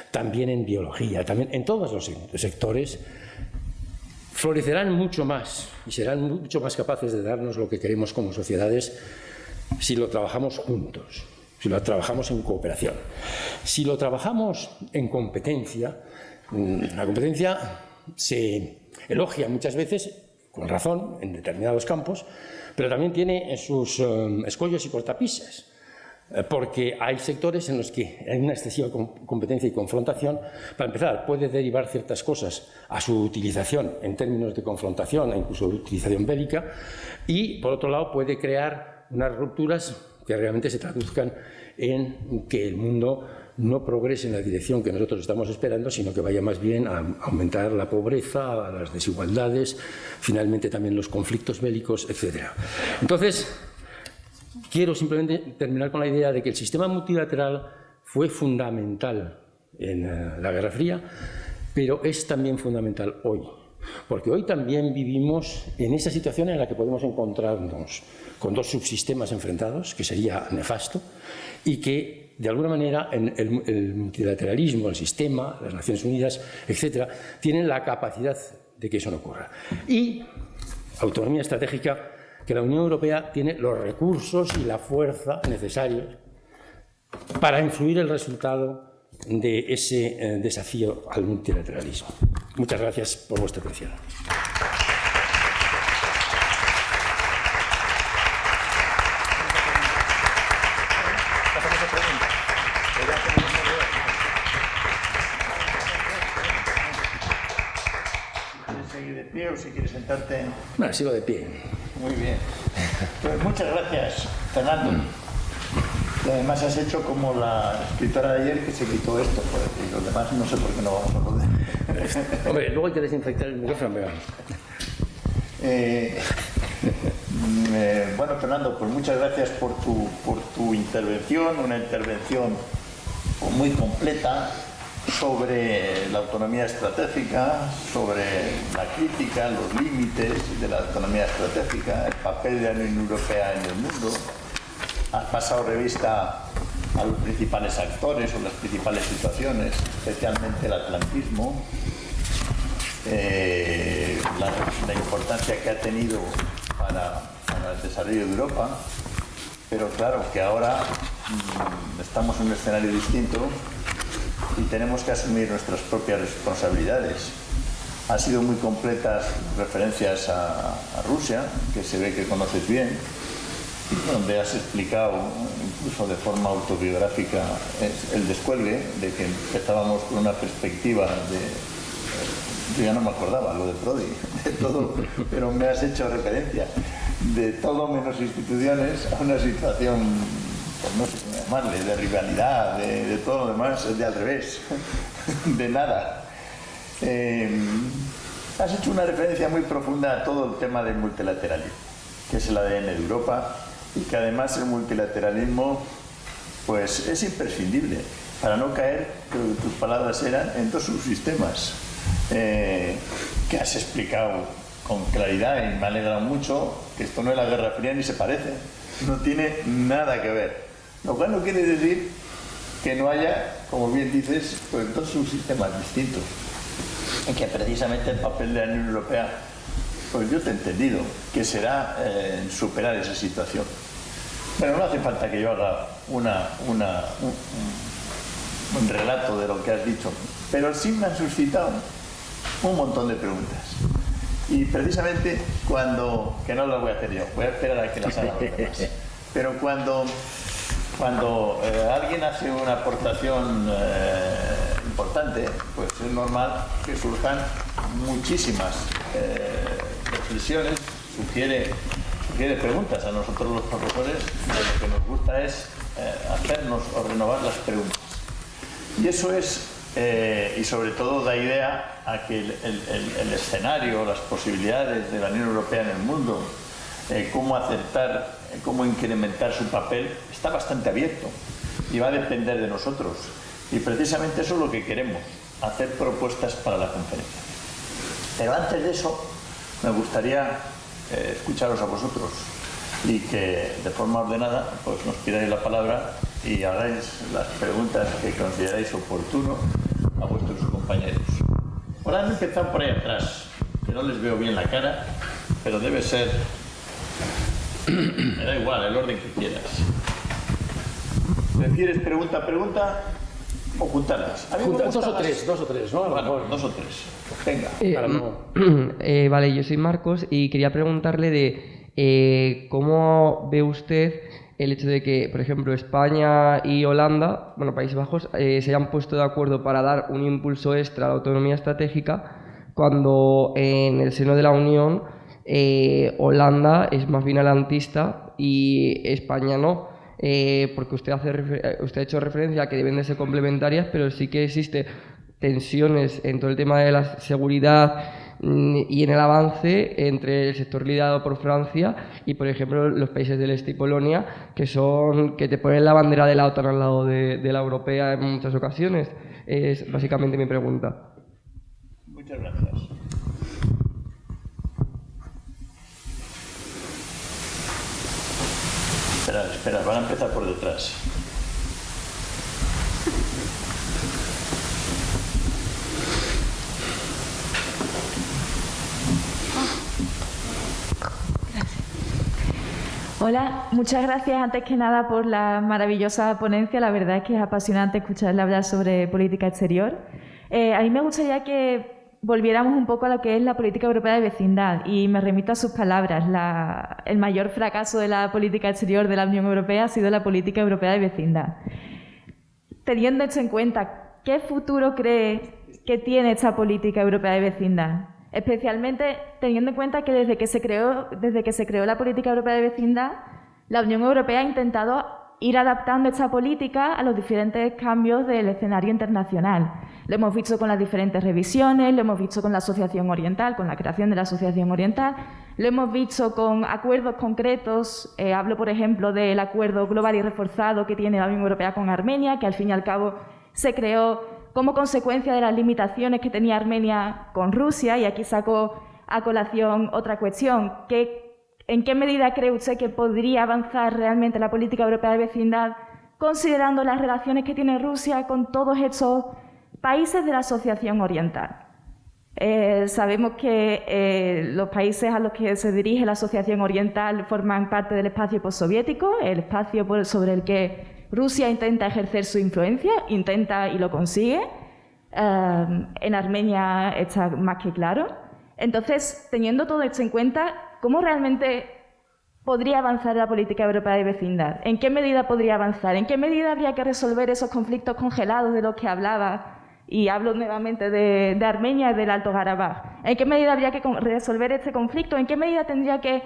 también en biología, también en todos los sectores, florecerán mucho más y serán mucho más capaces de darnos lo que queremos como sociedades si lo trabajamos juntos, si lo trabajamos en cooperación. Si lo trabajamos en competencia, la competencia se elogia muchas veces, con razón, en determinados campos, pero también tiene sus escollos y cortapisas, porque hay sectores en los que hay una excesiva competencia y confrontación. Para empezar, puede derivar ciertas cosas a su utilización en términos de confrontación e incluso de utilización bélica, y por otro lado puede crear unas rupturas que realmente se traduzcan en que el mundo no progrese en la dirección que nosotros estamos esperando, sino que vaya más bien a aumentar la pobreza, las desigualdades, finalmente también los conflictos bélicos, etc. Entonces, quiero simplemente terminar con la idea de que el sistema multilateral fue fundamental en la Guerra Fría, pero es también fundamental hoy. Porque hoy también vivimos en esa situación en la que podemos encontrarnos con dos subsistemas enfrentados, que sería nefasto, y que, de alguna manera, el multilateralismo, el sistema, las Naciones Unidas, etcétera, tienen la capacidad de que eso no ocurra. Y autonomía estratégica, que la Unión Europea tiene los recursos y la fuerza necesarios para influir el resultado de ese desafío al multilateralismo. Muchas gracias por vuestra atención. ¿Quieres seguir de pie o si quieres sentarte? Bueno, sigo de pie. Muy bien. Pues muchas gracias, Fernando. Y además has hecho como la escritora de ayer que se quitó esto, y los demás no sé por qué no vamos a poder. Hombre, luego hay que desinfectar el micrófono, pero... Bueno, Fernando, pues muchas gracias por tu intervención, una intervención muy completa sobre la autonomía estratégica, sobre la crítica, los límites de la autonomía estratégica, el papel de la Unión Europea en el mundo. Has pasado revista a los principales actores o las principales situaciones, especialmente el atlantismo, la importancia que ha tenido para el desarrollo de Europa, pero claro que ahora estamos en un escenario distinto y tenemos que asumir nuestras propias responsabilidades. Han sido muy completas referencias a Rusia, que se ve que conoces bien, donde has explicado, incluso de forma autobiográfica, el descuelgue de que empezábamos con una perspectiva yo ya no me acordaba, lo de Prodi, de todo, pero me has hecho referencia, de todo menos instituciones a una situación, pues no sé cómo llamarle, de rivalidad, de todo lo demás, de al revés, de nada. Has hecho una referencia muy profunda a todo el tema del multilateralismo, que es el ADN de Europa, y que además el multilateralismo pues es imprescindible para no caer, creo que tus palabras eran, en dos subsistemas que has explicado con claridad, y me alegra mucho que esto no es la Guerra Fría ni se parece, no tiene nada que ver, lo cual no quiere decir que no haya, como bien dices, pues dos subsistemas distintos, en que precisamente el papel de la Unión Europea, pues yo te he entendido, que será superar esa situación. Bueno, no hace falta que yo haga un relato de lo que has dicho, pero sí me han suscitado un montón de preguntas. Y precisamente cuando, que no las voy a hacer yo, voy a esperar a que las hagan los demás, pero cuando alguien hace una aportación importante, pues es normal que surjan muchísimas reflexiones, sugiere preguntas. A nosotros los profesores lo que nos gusta es hacernos o renovar las preguntas. Y eso es, y sobre todo da idea a que el escenario, las posibilidades de la Unión Europea en el mundo, cómo acertar, cómo incrementar su papel, está bastante abierto y va a depender de nosotros. Y precisamente eso es lo que queremos, hacer propuestas para la conferencia. Pero antes de eso, me gustaría escucharos a vosotros y que de forma ordenada pues nos pidáis la palabra y hagáis las preguntas que consideráis oportuno a vuestros compañeros. Ahora han empezado por ahí atrás, que no les veo bien la cara, pero debe ser, me da igual, el orden que quieras. ¿Prefieres pregunta a pregunta o juntarlas? Dos o tres, ¿no? Bueno, dos o tres. Venga. Vale, yo soy Marcos y quería preguntarle de cómo ve usted el hecho de que, por ejemplo, España y Holanda, bueno, Países Bajos, se hayan puesto de acuerdo para dar un impulso extra a la autonomía estratégica, cuando en el seno de la Unión Holanda es más bien atlantista y España no. porque usted ha hecho referencia a que deben de ser complementarias, pero sí que existe tensiones en todo el tema de la seguridad y en el avance entre el sector liderado por Francia y, por ejemplo, los países del este y Polonia, que te ponen la bandera de la OTAN al lado de la europea en muchas ocasiones. Es básicamente mi pregunta. Muchas gracias. Espera, van a empezar por detrás. Hola, muchas gracias antes que nada por la maravillosa ponencia. La verdad es que es apasionante escucharle hablar sobre política exterior. A mí me gustaría que volviéramos un poco a lo que es la política europea de vecindad y me remito a sus palabras. El mayor fracaso de la política exterior de la Unión Europea ha sido la política europea de vecindad. Teniendo esto en cuenta, ¿qué futuro cree que tiene esta política europea de vecindad? Especialmente teniendo en cuenta que desde que se creó la política europea de vecindad, la Unión Europea ha intentado ir adaptando esta política a los diferentes cambios del escenario internacional. Lo hemos visto con las diferentes revisiones, lo hemos visto con la Asociación Oriental, con la creación de la Asociación Oriental, lo hemos visto con acuerdos concretos. Hablo, por ejemplo, del acuerdo global y reforzado que tiene la Unión Europea con Armenia, que al fin y al cabo se creó como consecuencia de las limitaciones que tenía Armenia con Rusia, y aquí saco a colación otra cuestión. ¿En qué medida cree usted que podría avanzar realmente la política europea de vecindad, considerando las relaciones que tiene Rusia con todos estos países de la Asociación Oriental? Sabemos que los países a los que se dirige la Asociación Oriental forman parte del espacio postsoviético, el espacio sobre el que Rusia intenta ejercer su influencia, intenta y lo consigue. En Armenia está más que claro. Entonces, teniendo todo esto en cuenta, ¿cómo realmente podría avanzar la política europea de vecindad? ¿En qué medida podría avanzar? ¿En qué medida habría que resolver esos conflictos congelados de los que hablaba? Y hablo nuevamente de Armenia y del Alto Karabaj. ¿En qué medida habría que resolver este conflicto? ¿En qué medida tendría que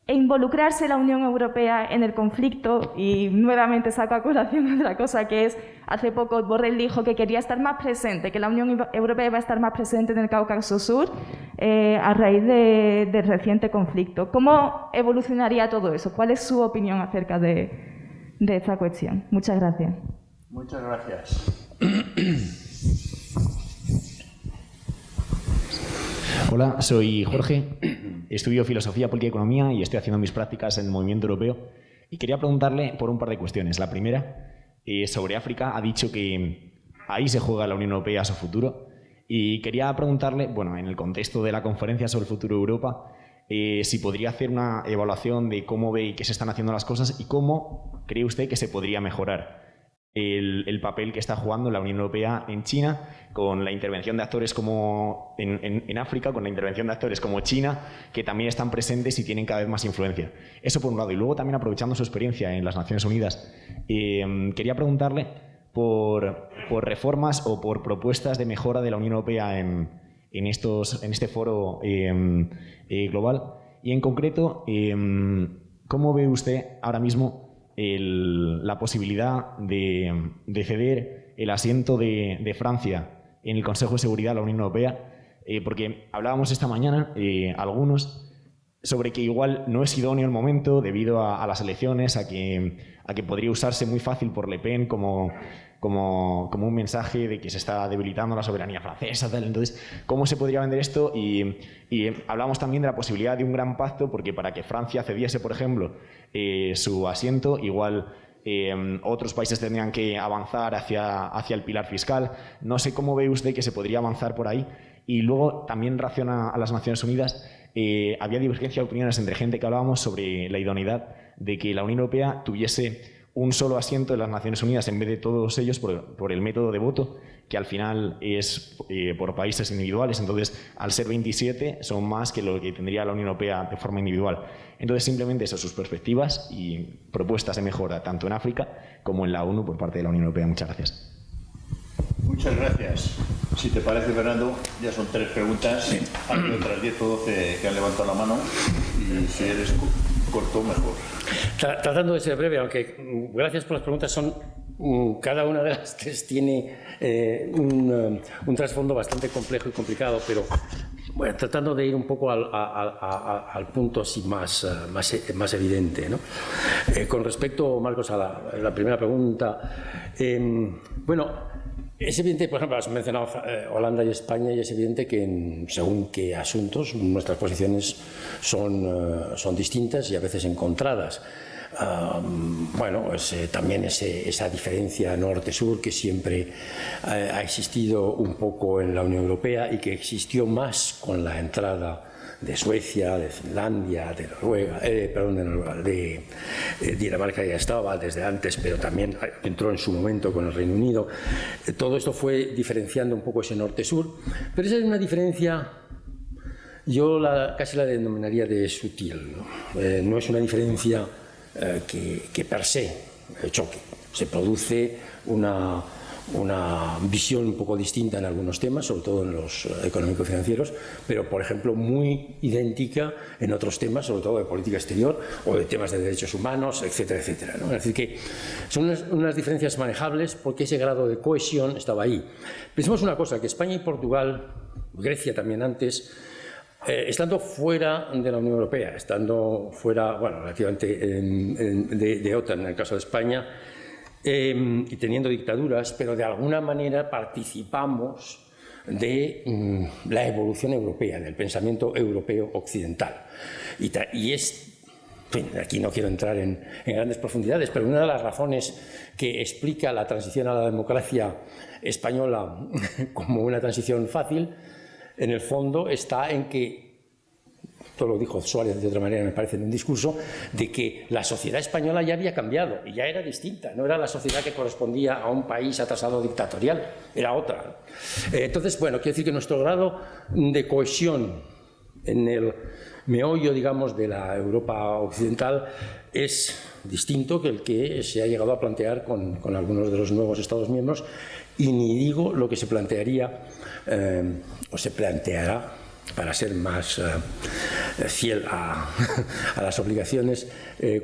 involucrarse la Unión Europea en el conflicto? Y nuevamente saco a colación otra cosa, que es, hace poco Borrell dijo que quería estar más presente, que la Unión Europea va a estar más presente en el Cáucaso Sur a raíz del reciente conflicto. ¿Cómo evolucionaría todo eso? ¿Cuál es su opinión acerca de esta cuestión? Muchas gracias. Muchas gracias. Hola, soy Jorge, estudio Filosofía, Política y Economía y estoy haciendo mis prácticas en el Movimiento Europeo. Y quería preguntarle por un par de cuestiones. La primera, sobre África, ha dicho que ahí se juega la Unión Europea su futuro. Y quería preguntarle, bueno, en el contexto de la conferencia sobre el futuro de Europa, si podría hacer una evaluación de cómo ve que se están haciendo las cosas y cómo cree usted que se podría mejorar el papel que está jugando la Unión Europea en China, con la intervención de actores como en África, con la intervención de actores como China, que también están presentes y tienen cada vez más influencia. Eso por un lado. Y luego también, aprovechando su experiencia en las Naciones Unidas, quería preguntarle por reformas o por propuestas de mejora de la Unión Europea en este foro global. Y en concreto, ¿cómo ve usted ahora mismo la posibilidad de ceder el asiento de Francia en el Consejo de Seguridad de la Unión Europea? Porque hablábamos esta mañana, algunos, sobre que igual no es idóneo el momento debido a las elecciones, a que podría usarse muy fácil por Le Pen como un mensaje de que se está debilitando la soberanía francesa, tal. Entonces, ¿cómo se podría vender esto? Y hablamos también de la posibilidad de un gran pacto, porque para que Francia cediese, por ejemplo, su asiento, igual otros países tendrían que avanzar hacia el pilar fiscal. No sé cómo ve usted que se podría avanzar por ahí. Y luego, también en relación a las Naciones Unidas, había divergencia de opiniones entre gente que hablábamos sobre la idoneidad de que la Unión Europea tuviese un solo asiento en las Naciones Unidas en vez de todos ellos por el método de voto, que al final es por países individuales. Entonces, al ser 27, son más que lo que tendría la Unión Europea de forma individual. Entonces, simplemente eso, sus perspectivas y propuestas de mejora, tanto en África como en la ONU por parte de la Unión Europea. Muchas gracias. Muchas gracias. Si te parece, Fernando, ya son 3 preguntas. Sí. Hay otras 10 o 12 que han levantado la mano. Y si eres corto, mejor. Tratando de ser breve, aunque gracias por las preguntas, cada una de las tres tiene un trasfondo bastante complejo y complicado, pero bueno, tratando de ir un poco al punto así más evidente, ¿no? Con respecto, Marcos, a la primera pregunta, bueno, es evidente, por ejemplo, has mencionado Holanda y España, y es evidente que según qué asuntos nuestras posiciones son distintas y a veces encontradas. Bueno, también esa diferencia norte-sur que siempre ha existido un poco en la Unión Europea y que existió más con la entrada de Suecia, de Finlandia, de Noruega, de Dinamarca ya estaba desde antes, pero también entró en su momento con el Reino Unido. Todo esto fue diferenciando un poco ese norte-sur, pero esa es una diferencia, yo casi la denominaría de sutil, ¿no? No es una diferencia que per se choque. Se produce una visión un poco distinta en algunos temas, sobre todo en los económico-financieros, pero, por ejemplo, muy idéntica en otros temas, sobre todo de política exterior o de temas de derechos humanos, etcétera, etcétera, ¿no? Es decir, que son unas diferencias manejables porque ese grado de cohesión estaba ahí. Pensemos una cosa, que España y Portugal, Grecia también antes, estando fuera de la Unión Europea, estando fuera, bueno, relativamente de OTAN en el caso de España, y teniendo dictaduras, pero de alguna manera participamos de la evolución europea, del pensamiento europeo occidental. Y es, en fin, aquí no quiero entrar en grandes profundidades, pero una de las razones que explica la transición a la democracia española como una transición fácil, en el fondo está en que, esto lo dijo Suárez de otra manera, me parece, en un discurso, de que la sociedad española ya había cambiado y ya era distinta, no era la sociedad que correspondía a un país atrasado dictatorial, era otra. Entonces, bueno, quiero decir que nuestro grado de cohesión en el meollo, digamos, de la Europa occidental es distinto que el que se ha llegado a plantear con algunos de los nuevos Estados miembros, y ni digo lo que se plantearía o se planteará, para ser más fiel a las obligaciones,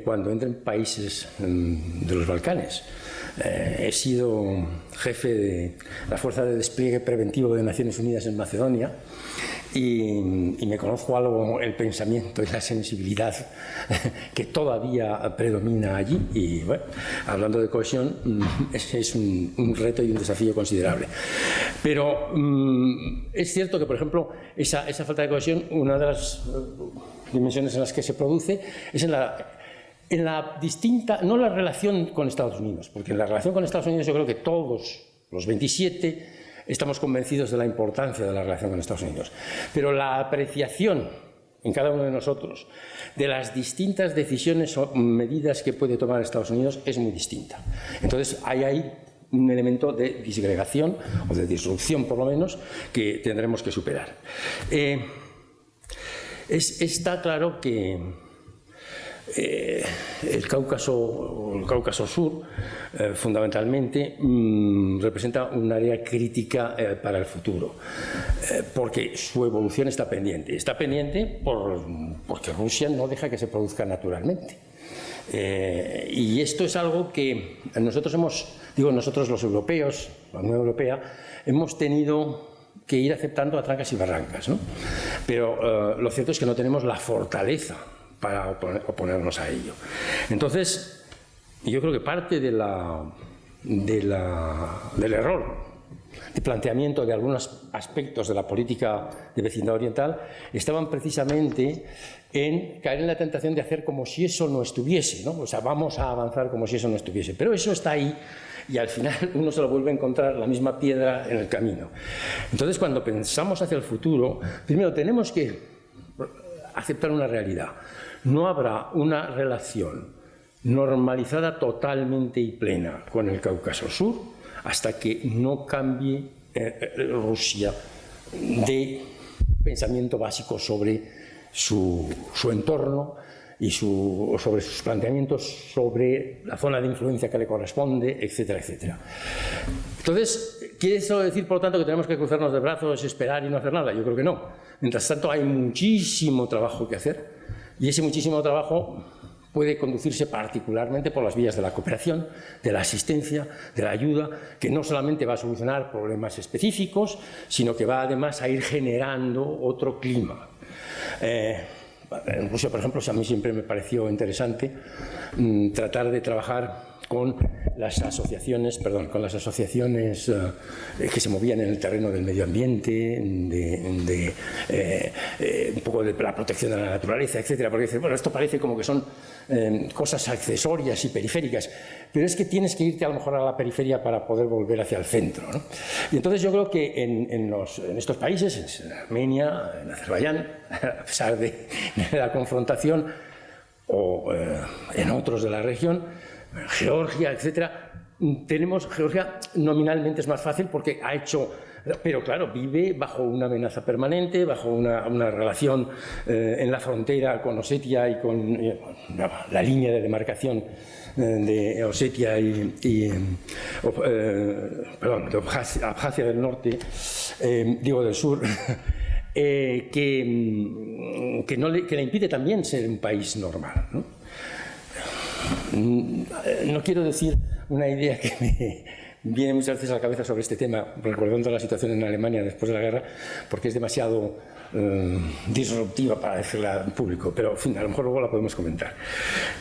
cuando entren países de los Balcanes. He sido jefe de la Fuerza de Despliegue Preventivo de Naciones Unidas en Macedonia y me conozco algo el pensamiento y la sensibilidad que todavía predomina allí, y bueno, hablando de cohesión, es un reto y un desafío considerable. Pero es cierto que, por ejemplo, esa falta de cohesión, una de las dimensiones en las que se produce es en la distinta, no la relación con Estados Unidos, porque en la relación con Estados Unidos yo creo que todos los 27 estamos convencidos de la importancia de la relación con Estados Unidos, pero la apreciación en cada uno de nosotros de las distintas decisiones o medidas que puede tomar Estados Unidos es muy distinta. Entonces hay ahí un elemento de disgregación o de disrupción, por lo menos, que tendremos que superar. Está claro que el Cáucaso Sur, fundamentalmente, representa un área crítica para el futuro, porque su evolución está pendiente. Está pendiente porque Rusia no deja que se produzca naturalmente. Y esto es algo que nosotros los europeos, la Unión Europea, hemos tenido que ir aceptando a trancas y barrancas, ¿no? Pero lo cierto es que no tenemos la fortaleza para oponernos a ello. Entonces, yo creo que parte del error de planteamiento de algunos aspectos de la política de vecindad oriental estaban precisamente en caer en la tentación de hacer como si eso no estuviese, ¿no? O sea, vamos a avanzar como si eso no estuviese. Pero eso está ahí y al final uno se lo vuelve a encontrar la misma piedra en el camino. Entonces, cuando pensamos hacia el futuro, primero tenemos que aceptar una realidad. No habrá una relación normalizada totalmente y plena con el Cáucaso Sur hasta que no cambie Rusia de pensamiento básico sobre su entorno y sobre sus planteamientos sobre la zona de influencia que le corresponde, etcétera, etcétera. Entonces, ¿quiere eso decir, por lo tanto, que tenemos que cruzarnos de brazos, esperar y no hacer nada? Yo creo que no. Mientras tanto, hay muchísimo trabajo que hacer. Y ese muchísimo trabajo puede conducirse particularmente por las vías de la cooperación, de la asistencia, de la ayuda, que no solamente va a solucionar problemas específicos, sino que va además a ir generando otro clima. En Rusia, por ejemplo, a mí siempre me pareció interesante tratar de trabajar con las asociaciones que se movían en el terreno del medio ambiente, un poco de la protección de la naturaleza, etcétera, porque dices, bueno, esto parece como que son cosas accesorias y periféricas, pero es que tienes que irte a lo mejor a la periferia para poder volver hacia el centro, ¿no? Y entonces yo creo que en estos países, en Armenia, en Azerbaiyán, a pesar de la confrontación, o en otros de la región, Georgia, etcétera, Georgia nominalmente es más fácil porque ha hecho, pero claro, vive bajo una amenaza permanente, bajo una relación en la frontera con Osetia y con la línea de demarcación de Osetia de Abjasia del norte, del sur, que le impide también ser un país normal, ¿no? No quiero decir una idea que me viene muchas veces a la cabeza sobre este tema, recordando la situación en Alemania después de la guerra, porque es demasiado disruptiva para decirla en público, pero en fin, a lo mejor luego la podemos comentar.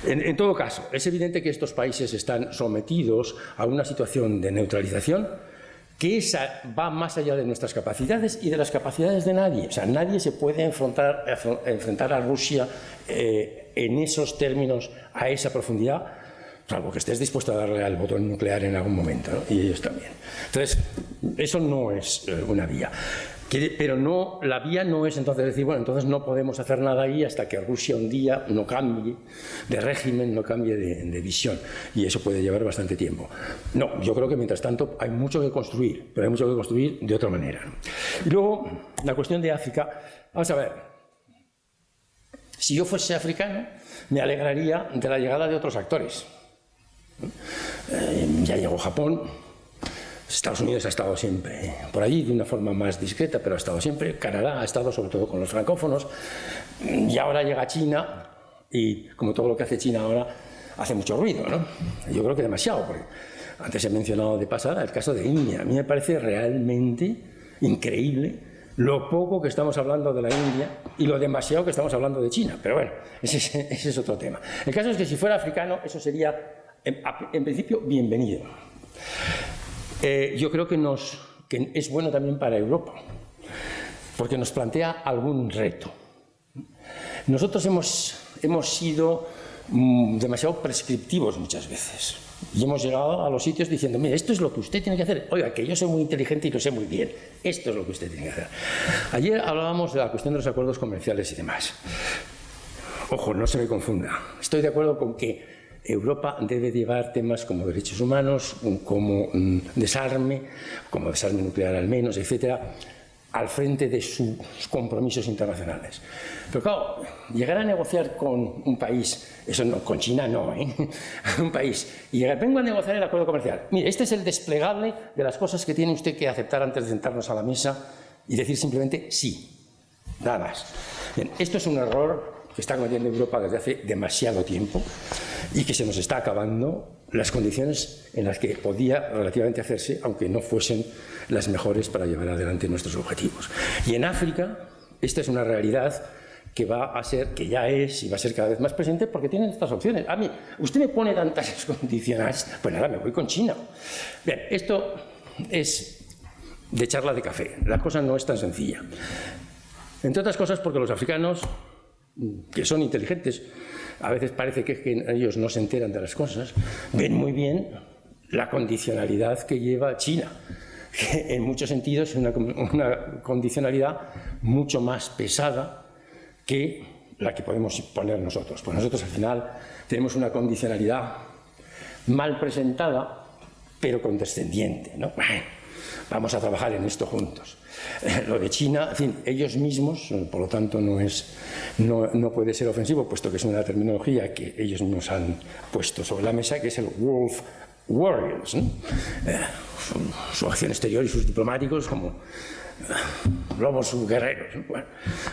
En todo caso, es evidente que estos países están sometidos a una situación de neutralización que esa va más allá de nuestras capacidades y de las capacidades de nadie. O sea, nadie se puede enfrentar a Rusia en esos términos, a esa profundidad, salvo que estés dispuesto a darle al botón nuclear en algún momento, ¿no? Y ellos también. Entonces, eso no es una vía. Pero no, la vía no es entonces decir, bueno, entonces no podemos hacer nada ahí hasta que Rusia un día no cambie de régimen, no cambie de visión. Y eso puede llevar bastante tiempo. No, yo creo que mientras tanto hay mucho que construir, pero hay mucho que construir de otra manera. Y luego, la cuestión de África. Vamos a ver. Si yo fuese africano, me alegraría de la llegada de otros actores. Ya llegó Japón. Estados Unidos ha estado siempre por allí de una forma más discreta, pero ha estado siempre. Canadá ha estado sobre todo con los francófonos. Y ahora llega China y, como todo lo que hace China ahora, hace mucho ruido, ¿no? Yo creo que demasiado, porque antes he mencionado de pasada el caso de India. A mí me parece realmente increíble lo poco que estamos hablando de la India y lo demasiado que estamos hablando de China. Pero bueno, ese es otro tema. El caso es que si fuera africano, eso sería, en principio, bienvenido. Yo creo que es bueno también para Europa, porque nos plantea algún reto. Nosotros hemos sido demasiado prescriptivos muchas veces y hemos llegado a los sitios diciendo, mire, esto es lo que usted tiene que hacer. Oiga, que yo soy muy inteligente y lo sé muy bien. Esto es lo que usted tiene que hacer. Ayer hablábamos de la cuestión de los acuerdos comerciales y demás. Ojo, no se me confunda. Estoy de acuerdo con que Europa debe llevar temas como derechos humanos, como desarme nuclear al menos, etcétera, al frente de sus compromisos internacionales. Pero claro, llegar a negociar con un país, eso no, con China no, un país, y llegar, vengo a negociar el acuerdo comercial. Mire, este es el desplegable de las cosas que tiene usted que aceptar antes de sentarnos a la mesa y decir simplemente sí, nada más. Bien, esto es un error que está cometiendo Europa desde hace demasiado tiempo y que se nos está acabando las condiciones en las que podía relativamente hacerse, aunque no fuesen las mejores para llevar adelante nuestros objetivos. Y en África, esta es una realidad que va a ser, que ya es y va a ser cada vez más presente porque tienen estas opciones. A mí, usted me pone tantas condiciones, pues nada, me voy con China. Bien, esto es de charla de café. La cosa no es tan sencilla. Entre otras cosas porque los africanos, que son inteligentes, a veces parece que ellos no se enteran de las cosas, ven muy bien la condicionalidad que lleva China, que en muchos sentidos es una condicionalidad mucho más pesada que la que podemos poner nosotros. Pues nosotros al final tenemos una condicionalidad mal presentada, pero condescendiente, ¿no? Bueno, vamos a trabajar en esto juntos. Lo de China, en fin, ellos mismos, por lo tanto no puede ser ofensivo, puesto que es una terminología que ellos mismos han puesto sobre la mesa, que es el Wolf Warriors, ¿no? Su acción exterior y sus diplomáticos como lobos guerreros, ¿no? Bueno,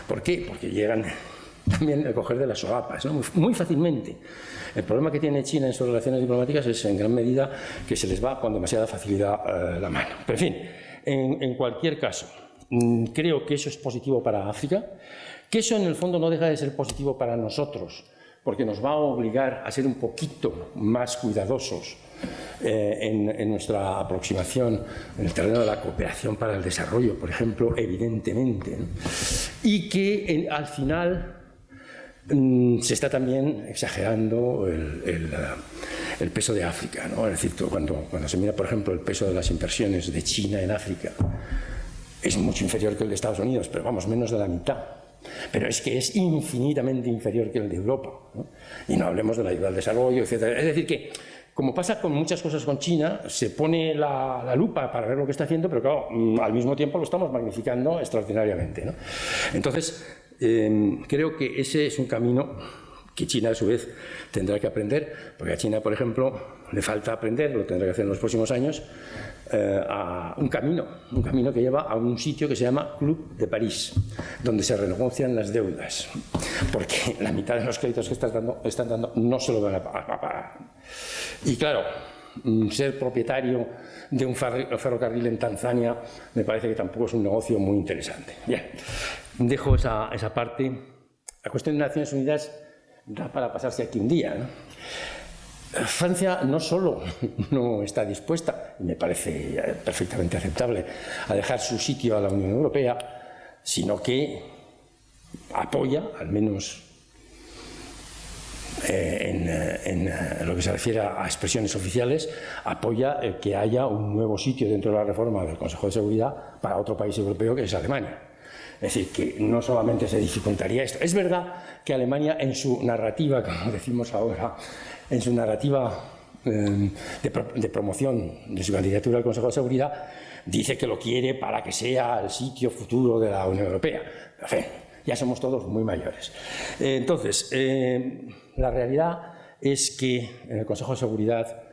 ¿por qué? Porque llegan también el coger de las solapas, ¿no? Muy fácilmente. El problema que tiene China en sus relaciones diplomáticas es en gran medida que se les va con demasiada facilidad la mano. Pero en fin, en cualquier caso, creo que eso es positivo para África, que eso en el fondo no deja de ser positivo para nosotros, porque nos va a obligar a ser un poquito más cuidadosos en nuestra aproximación en el terreno de la cooperación para el desarrollo, por ejemplo, evidentemente, ¿no? Y que al final se está también exagerando el peso de África, ¿no? Es decir, cuando se mira, por ejemplo, el peso de las inversiones de China en África, es mucho inferior que el de Estados Unidos, pero vamos, menos de la mitad. Pero es que es infinitamente inferior que el de Europa, ¿no? Y no hablemos de la ayuda al desarrollo, etc. Es decir, que como pasa con muchas cosas con China, se pone la lupa para ver lo que está haciendo, pero claro, al mismo tiempo lo estamos magnificando extraordinariamente, ¿no? Entonces, creo que ese es un camino que China a su vez tendrá que aprender, porque a China, por ejemplo, le falta aprender, lo tendrá que hacer en los próximos años, a un camino que lleva a un sitio que se llama Club de París, donde se renegocian las deudas, porque la mitad de los créditos que están dando no se lo van a pagar. Y claro, ser propietario de un ferrocarril en Tanzania me parece que tampoco es un negocio muy interesante. Bien, dejo esa parte. La cuestión de Naciones Unidas da para pasarse aquí un día, ¿no? Francia no solo no está dispuesta, y me parece perfectamente aceptable, a dejar su sitio a la Unión Europea, sino que apoya, al menos en lo que se refiere a expresiones oficiales, apoya que haya un nuevo sitio dentro de la reforma del Consejo de Seguridad para otro país europeo, que es Alemania. Es decir, que no solamente se dificultaría esto. Es verdad que Alemania, en su narrativa, como decimos ahora, en su narrativa de promoción de su candidatura al Consejo de Seguridad, dice que lo quiere para que sea el sitio futuro de la Unión Europea. En fin, ya somos todos muy mayores. Entonces, la realidad es que en el Consejo de Seguridad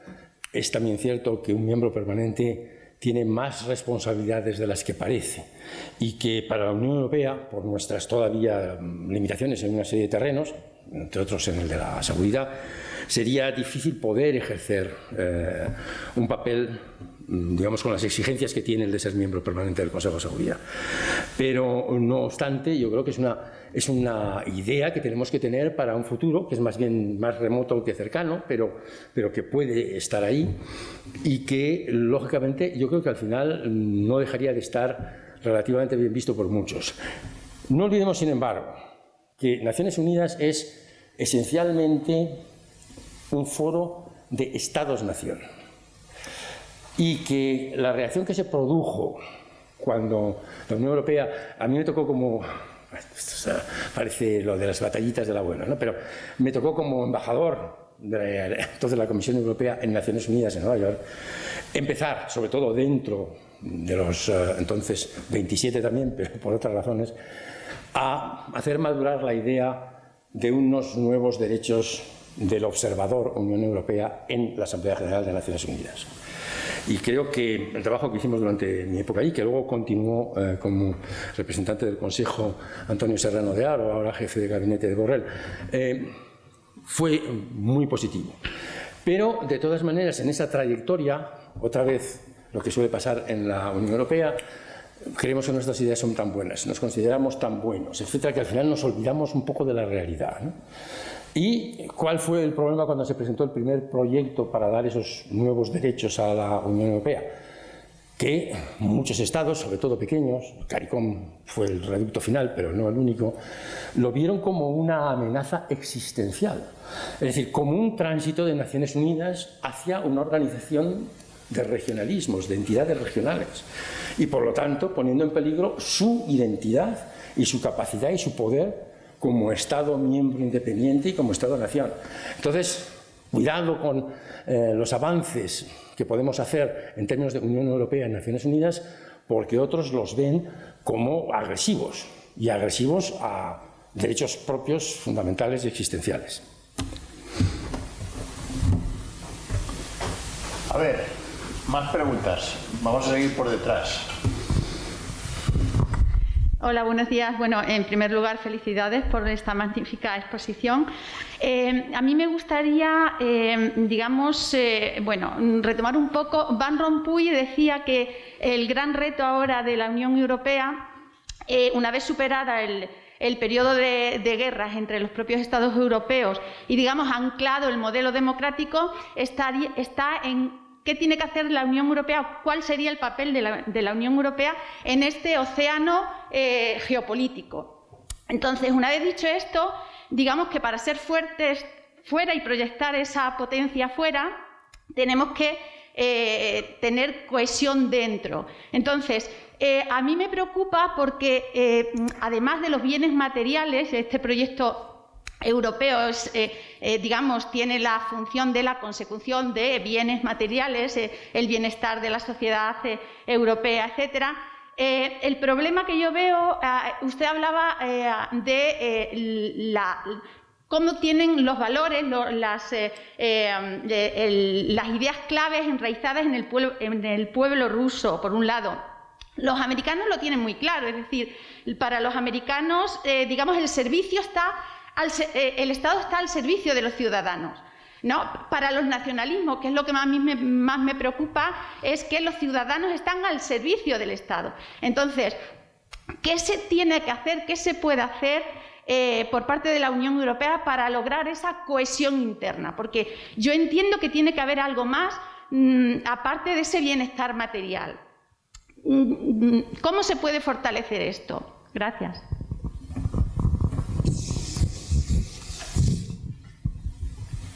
es también cierto que un miembro permanente tiene más responsabilidades de las que parece, y que para la Unión Europea, por nuestras todavía limitaciones en una serie de terrenos, entre otros en el de la seguridad, sería difícil poder ejercer un papel, digamos, con las exigencias que tiene el de ser miembro permanente del Consejo de Seguridad. Pero, no obstante, yo creo que es una idea que tenemos que tener para un futuro, que es más bien más remoto que cercano, pero que puede estar ahí, y que, lógicamente, yo creo que al final no dejaría de estar relativamente bien visto por muchos. No olvidemos, sin embargo, que Naciones Unidas es esencialmente un foro de Estados-nación, y que la reacción que se produjo cuando la Unión Europea, a mí me tocó como, parece lo de las batallitas del abuelo, ¿no? Pero me tocó como embajador entonces la Comisión Europea en Naciones Unidas en Nueva York, empezar, sobre todo dentro de los entonces 27 también, pero por otras razones, a hacer madurar la idea de unos nuevos derechos del observador Unión Europea en la Asamblea General de Naciones Unidas. Y creo que el trabajo que hicimos durante mi época allí, que luego continuó como representante del Consejo Antonio Serrano de Haro, ahora jefe de gabinete de Borrell, fue muy positivo. Pero, de todas maneras, en esa trayectoria, otra vez lo que suele pasar en la Unión Europea, creemos que nuestras ideas son tan buenas, nos consideramos tan buenos, etcétera, que al final nos olvidamos un poco de la realidad, ¿no? ¿Y cuál fue el problema cuando se presentó el primer proyecto para dar esos nuevos derechos a la Unión Europea? Que muchos estados, sobre todo pequeños, CARICOM fue el reducto final, pero no el único, lo vieron como una amenaza existencial. Es decir, como un tránsito de Naciones Unidas hacia una organización de regionalismos, de entidades regionales. Y, por lo tanto, poniendo en peligro su identidad y su capacidad y su poder como Estado miembro independiente y como Estado-nación. Entonces, cuidado con los avances que podemos hacer en términos de Unión Europea y Naciones Unidas, porque otros los ven como agresivos, y agresivos a derechos propios, fundamentales y existenciales. A ver, más preguntas. Vamos a seguir por detrás. Hola, buenos días. Bueno, en primer lugar, felicidades por esta magnífica exposición. A mí me gustaría, retomar un poco. Van Rompuy decía que el gran reto ahora de la Unión Europea, una vez superada el periodo de guerras entre los propios Estados europeos y, digamos, anclado el modelo democrático, está en ¿qué tiene que hacer la Unión Europea? ¿Cuál sería el papel de la Unión Europea en este océano geopolítico? Entonces, una vez dicho esto, digamos que para ser fuertes fuera y proyectar esa potencia fuera, tenemos que tener cohesión dentro. Entonces, a mí me preocupa porque, además de los bienes materiales, este proyecto europeo tiene la función de la consecución de bienes materiales, el bienestar de la sociedad europea, etcétera. El problema que yo veo, usted hablaba de cómo tienen los valores, las ideas claves enraizadas en el pueblo ruso, por un lado. Los americanos lo tienen muy claro, es decir, para los americanos, el servicio el Estado está al servicio de los ciudadanos, ¿no? Para los nacionalismos, que es lo que más me preocupa, es que los ciudadanos están al servicio del Estado. Entonces, ¿qué se tiene que hacer? ¿Qué se puede hacer por parte de la Unión Europea para lograr esa cohesión interna? Porque yo entiendo que tiene que haber algo más aparte de ese bienestar material. ¿Cómo se puede fortalecer esto? Gracias.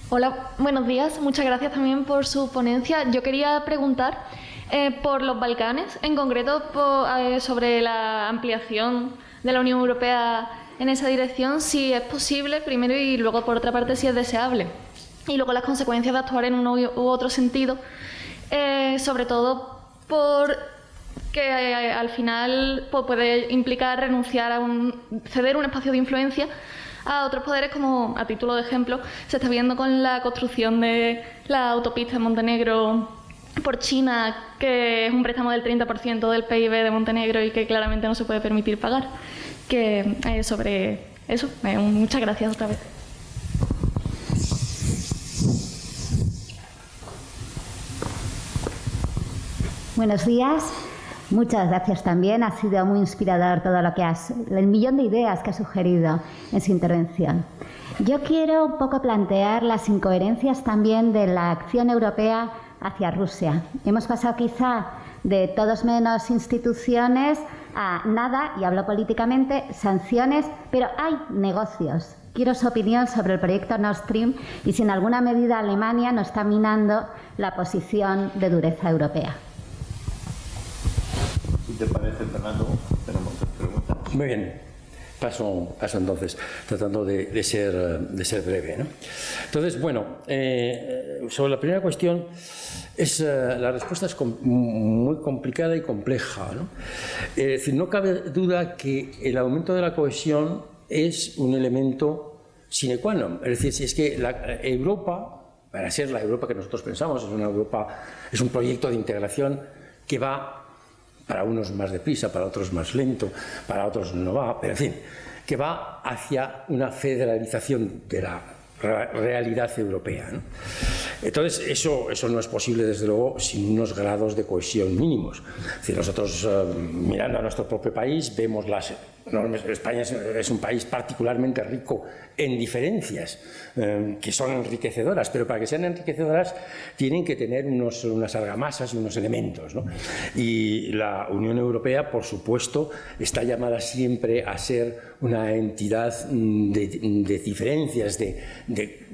Hola, buenos días. Muchas gracias también por su ponencia. Yo quería preguntar por los Balcanes, en concreto sobre la ampliación de la Unión Europea en esa dirección, si es posible, primero, y luego, por otra parte, si es deseable. Y luego las consecuencias de actuar en uno u otro sentido, sobre todo porque al final puede implicar renunciar ceder un espacio de influencia a otros poderes, como a título de ejemplo se está viendo con la construcción de la autopista en Montenegro por China, que es un préstamo del 30% del PIB de Montenegro y que claramente no se puede permitir pagar. Sobre eso, muchas gracias otra vez. Buenos días. Muchas gracias también. Ha sido muy inspirador todo el millón de ideas que ha sugerido en su intervención. Yo quiero un poco plantear las incoherencias también de la acción europea hacia Rusia. Hemos pasado quizá de todos menos instituciones a nada, y hablo políticamente, sanciones, pero hay negocios. Quiero su opinión sobre el proyecto Nord Stream y si en alguna medida Alemania no está minando la posición de dureza europea. ¿Te parece, Fernando? Tenemos preguntas. Muy bien. Paso entonces, tratando de ser breve, ¿no? Entonces, bueno, sobre la primera cuestión, la respuesta es muy complicada y compleja, ¿no? Es decir, no cabe duda que el aumento de la cohesión es un elemento sine qua non. Es decir, si es que Europa, para ser la Europa que nosotros pensamos, es un proyecto de integración que va, para unos más deprisa, para otros más lento, para otros no va, pero en fin, que va hacia una federalización de la realidad europea, ¿no? Entonces, eso no es posible, desde luego, sin unos grados de cohesión mínimos. Es decir, nosotros, mirando a nuestro propio país, vemos las enormes... España es un país particularmente rico en diferencias, que son enriquecedoras, pero para que sean enriquecedoras tienen que tener unas argamasas y unos elementos, ¿no? Y la Unión Europea, por supuesto, está llamada siempre a ser una entidad de diferencias, de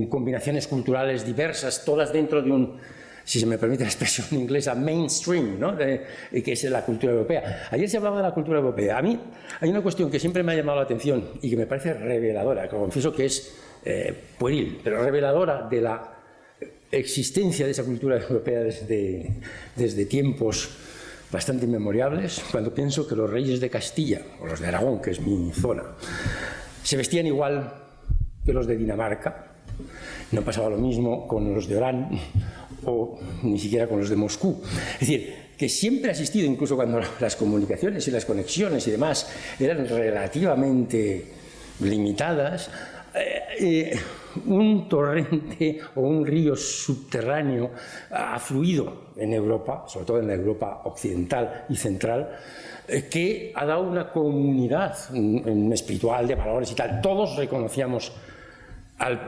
combinaciones culturales diversas, todas dentro de un, si se me permite la expresión inglesa, mainstream, ¿no? Que es la cultura europea. Ayer se hablaba de la cultura europea. A mí hay una cuestión que siempre me ha llamado la atención y que me parece reveladora, que confieso que es pueril, pero reveladora de la existencia de esa cultura europea desde tiempos bastante inmemoriales, cuando pienso que los reyes de Castilla, o los de Aragón, que es mi zona, se vestían igual que los de Dinamarca. No pasaba lo mismo con los de Orán o ni siquiera con los de Moscú. Es decir, que siempre ha existido, incluso cuando las comunicaciones y las conexiones y demás eran relativamente limitadas, un torrente o un río subterráneo ha fluido en Europa, sobre todo en la Europa occidental y central, que ha dado una comunidad espiritual de valores y tal. Todos reconocíamos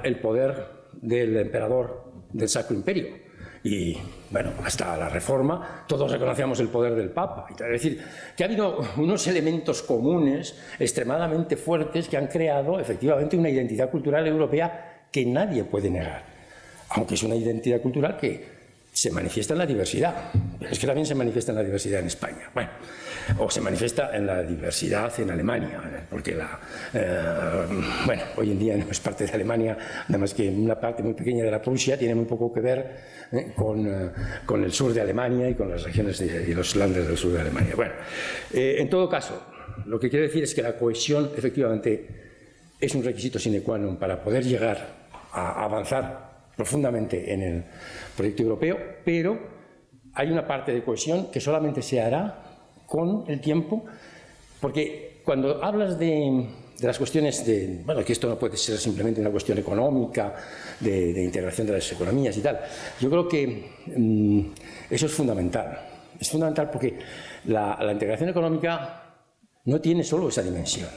el poder del emperador del Sacro Imperio. Y, bueno, hasta la Reforma todos reconocíamos el poder del Papa. Es decir, que ha habido unos elementos comunes extremadamente fuertes que han creado efectivamente una identidad cultural europea que nadie puede negar. Aunque es una identidad cultural que se manifiesta en la diversidad. Pero es que también se manifiesta en la diversidad en España. Bueno, o se manifiesta en la diversidad en Alemania, porque bueno, hoy en día no es parte de Alemania, nada más que una parte muy pequeña de la Prusia, tiene muy poco que ver con el sur de Alemania y con las regiones y los landes del sur de Alemania. Bueno, en todo caso, lo que quiero decir es que la cohesión efectivamente es un requisito sine qua non para poder llegar a avanzar profundamente en el proyecto europeo, pero hay una parte de cohesión que solamente se hará con el tiempo, porque cuando hablas de las cuestiones de, bueno, que esto no puede ser simplemente una cuestión económica, de integración de las economías y tal, yo creo que eso es fundamental. Es fundamental porque la integración económica no tiene solo esa dimensión,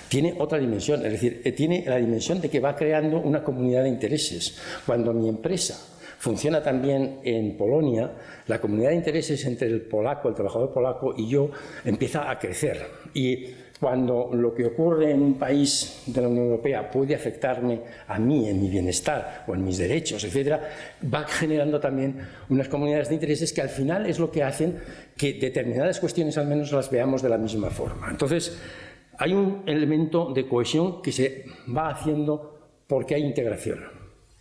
tiene otra dimensión, es decir, tiene la dimensión de que va creando una comunidad de intereses. Cuando mi empresa funciona también en Polonia, la comunidad de intereses entre el polaco, el trabajador polaco y yo empieza a crecer. Y cuando lo que ocurre en un país de la Unión Europea puede afectarme a mí, en mi bienestar o en mis derechos, etc., va generando también unas comunidades de intereses que al final es lo que hacen que determinadas cuestiones al menos las veamos de la misma forma. Entonces, hay un elemento de cohesión que se va haciendo porque hay integración.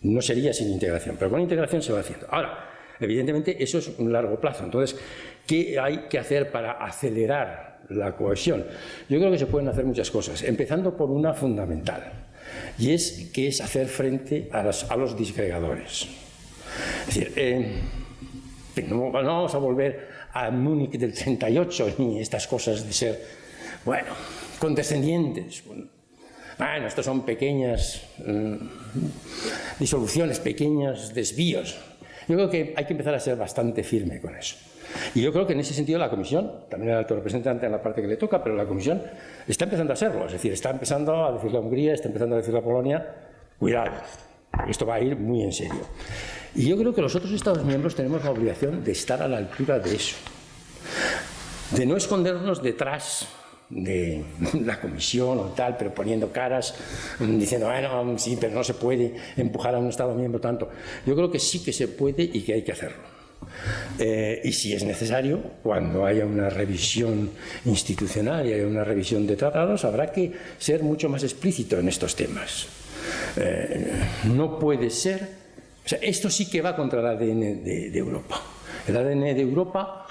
No sería sin integración, pero con integración se va haciendo. Ahora, evidentemente, eso es un largo plazo. Entonces, ¿qué hay que hacer para acelerar la cohesión? Yo creo que se pueden hacer muchas cosas, empezando por una fundamental, y es hacer frente a los disgregadores. Es decir, no vamos a volver a Múnich del 38 ni estas cosas de ser, bueno, condescendientes. Bueno, estos son pequeñas disoluciones, pequeños desvíos. Yo creo que hay que empezar a ser bastante firme con eso. Y yo creo que en ese sentido la Comisión, también el alto representante en la parte que le toca, pero la Comisión está empezando a serlo. Es decir, está empezando a decirle a Hungría, está empezando a decirle a Polonia, cuidado, esto va a ir muy en serio. Y yo creo que los otros Estados miembros tenemos la obligación de estar a la altura de eso, de no escondernos detrás de la Comisión o tal, pero poniendo caras, diciendo, bueno, sí, pero no se puede empujar a un Estado miembro tanto. Yo creo que sí que se puede y que hay que hacerlo. Y si es necesario, cuando haya una revisión institucional y haya una revisión de tratados, habrá que ser mucho más explícito en estos temas. No puede ser, o sea, esto sí que va contra el ADN de Europa. El ADN de Europa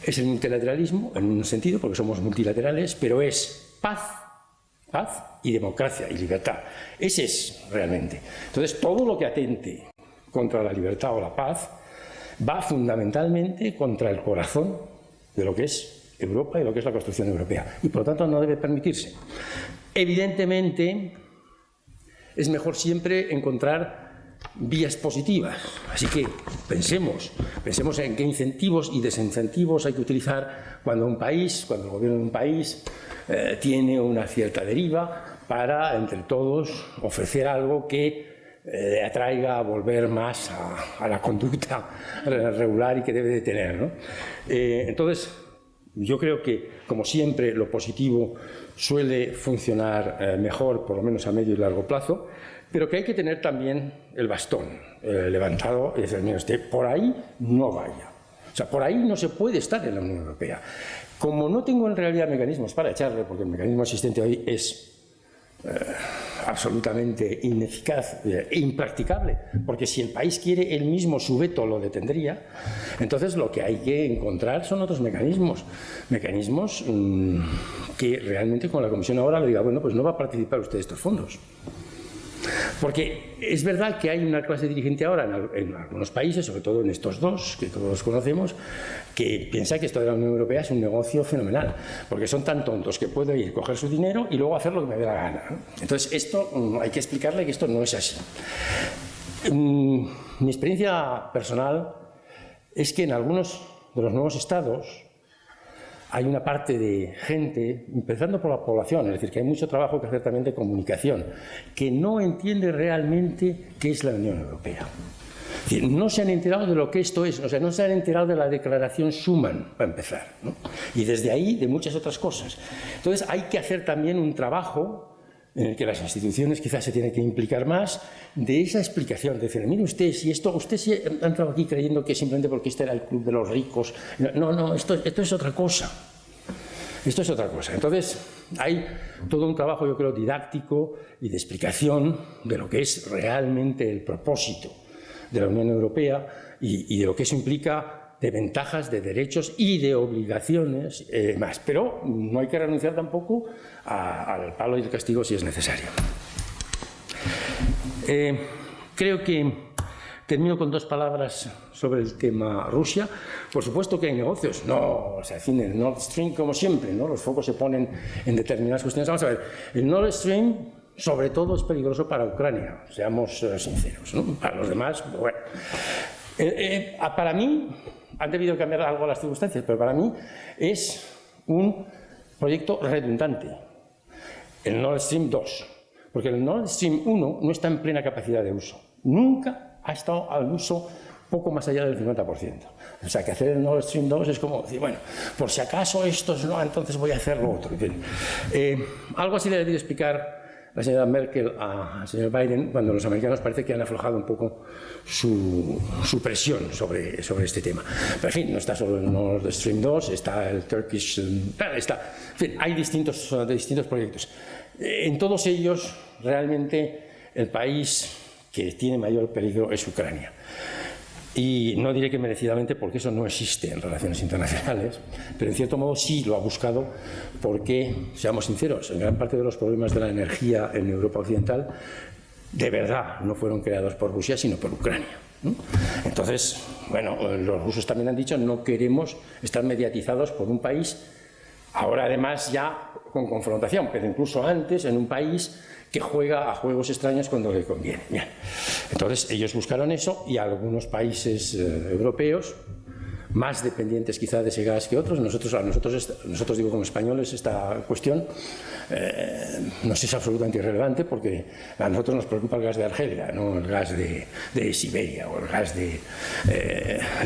es el multilateralismo, en un sentido, porque somos multilaterales, pero es paz y democracia y libertad. Ese es realmente. Entonces, todo lo que atente contra la libertad o la paz va fundamentalmente contra el corazón de lo que es Europa y lo que es la construcción europea. Y, por lo tanto, no debe permitirse. Evidentemente, es mejor siempre encontrar vías positivas. Así que pensemos en qué incentivos y desincentivos hay que utilizar cuando el gobierno de un país tiene una cierta deriva para, entre todos, ofrecer algo que atraiga a volver más a la conducta regular y que debe de tener, ¿no? Entonces, yo creo que, como siempre, lo positivo suele funcionar mejor, por lo menos a medio y largo plazo, pero que hay que tener también el bastón levantado y decir, mira, usted por ahí no vaya. O sea, por ahí no se puede estar en la Unión Europea. Como no tengo en realidad mecanismos para echarle, porque el mecanismo existente hoy es absolutamente ineficaz e impracticable, porque si el país quiere él mismo su veto lo detendría, entonces lo que hay que encontrar son otros mecanismos que realmente con la Comisión ahora le diga, bueno, pues no va a participar usted de estos fondos. Porque es verdad que hay una clase dirigente ahora en algunos países, sobre todo en estos dos, que todos conocemos, que piensa que esto de la Unión Europea es un negocio fenomenal, porque son tan tontos que puedo ir, coger su dinero y luego hacer lo que me dé la gana, ¿no? Entonces, esto hay que explicarle que esto no es así. Mi experiencia personal es que en algunos de los nuevos estados hay una parte de gente, empezando por la población, es decir, que hay mucho trabajo que hacer también de comunicación, que no entiende realmente qué es la Unión Europea. Es decir, no se han enterado de lo que esto es, o sea, no se han enterado de la declaración Schuman, para empezar, ¿no? Y desde ahí de muchas otras cosas. Entonces hay que hacer también un trabajo en el que las instituciones quizás se tienen que implicar más de esa explicación, de decir, mire usted, si esto, usted se ha entrado aquí creyendo que simplemente porque este era el club de los ricos, no, esto es otra cosa. Esto es otra cosa. Entonces, hay todo un trabajo, yo creo, didáctico y de explicación de lo que es realmente el propósito de la Unión Europea y de lo que eso implica de ventajas, de derechos y de obligaciones más. Pero no hay que renunciar tampoco al palo y el castigo si es necesario. Creo que termino con dos palabras sobre el tema Rusia. Por supuesto que hay negocios. No, o sea, en fin, el Nord Stream, como siempre, ¿no? Los focos se ponen en determinadas cuestiones. Vamos a ver, el Nord Stream, sobre todo, es peligroso para Ucrania, seamos sinceros, ¿no? Para los demás, bueno. Para mí, han debido cambiar algo las circunstancias, pero para mí es un proyecto redundante, el Nord Stream 2, porque el Nord Stream 1 no está en plena capacidad de uso. Nunca ha estado al uso poco más allá del 50%. O sea, que hacer el Nord Stream 2 es como decir, bueno, por si acaso estos no, entonces voy a hacer lo otro. Algo así le he debido explicar la señora Merkel al señor Biden cuando los americanos parece que han aflojado un poco su presión sobre este tema. Pero en fin, no está solo el Nord Stream 2, está el Turkish... en fin, hay distintos proyectos. En todos ellos, realmente, el país que tiene mayor peligro es Ucrania. Y no diré que merecidamente, porque eso no existe en relaciones internacionales, pero en cierto modo sí lo ha buscado porque, seamos sinceros, en gran parte de los problemas de la energía en Europa Occidental de verdad no fueron creados por Rusia, sino por Ucrania, ¿no? Entonces, bueno, los rusos también han dicho no queremos estar mediatizados por un país, ahora además ya con confrontación, pero incluso antes en un país que juega a juegos extraños cuando le conviene. Bien. Entonces ellos buscaron eso y algunos países europeos, más dependientes quizá de ese gas que otros, nosotros digo como españoles esta cuestión nos es absolutamente irrelevante porque a nosotros nos preocupa el gas de Argelia, no el gas de Siberia o el gas de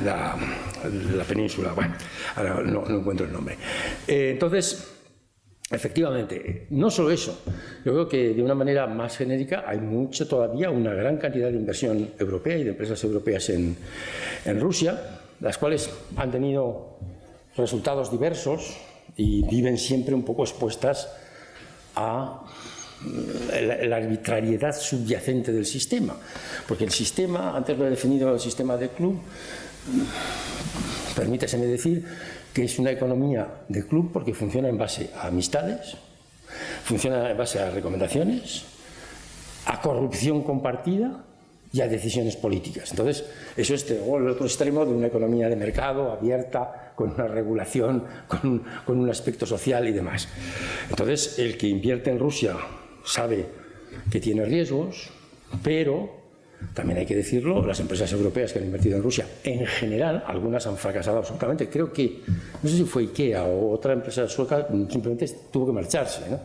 la península. Bueno, ahora no encuentro el nombre. Entonces, efectivamente, no solo eso, yo creo que de una manera más genérica hay todavía una gran cantidad de inversión europea y de empresas europeas en Rusia, las cuales han tenido resultados diversos y viven siempre un poco expuestas a la arbitrariedad subyacente del sistema, porque el sistema, antes lo he definido el sistema de club, permítaseme decir que es una economía de club porque funciona en base a amistades, funciona en base a recomendaciones, a corrupción compartida y a decisiones políticas. Entonces, eso es el otro extremo de una economía de mercado abierta, con una regulación, con un aspecto social y demás. Entonces, el que invierte en Rusia sabe que tiene riesgos, pero también hay que decirlo, las empresas europeas que han invertido en Rusia, en general, algunas han fracasado absolutamente. Creo que, no sé si fue IKEA o otra empresa sueca, simplemente tuvo que marcharse, ¿no?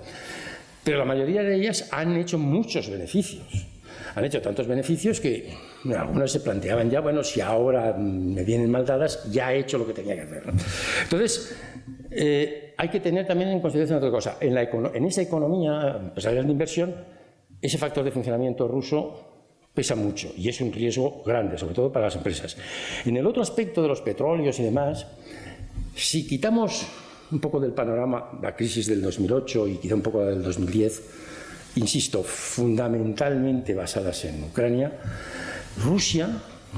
Pero la mayoría de ellas han hecho muchos beneficios. Han hecho tantos beneficios que algunos se planteaban ya, bueno, si ahora me vienen mal dadas, ya he hecho lo que tenía que hacer, ¿no? Entonces, hay que tener también en consideración otra cosa. En esa economía empresarial de inversión, ese factor de funcionamiento ruso pesa mucho y es un riesgo grande, sobre todo para las empresas. En el otro aspecto de los petróleos y demás, si quitamos un poco del panorama la crisis del 2008 y quizá un poco del 2010, insisto, fundamentalmente basadas en Ucrania, Rusia,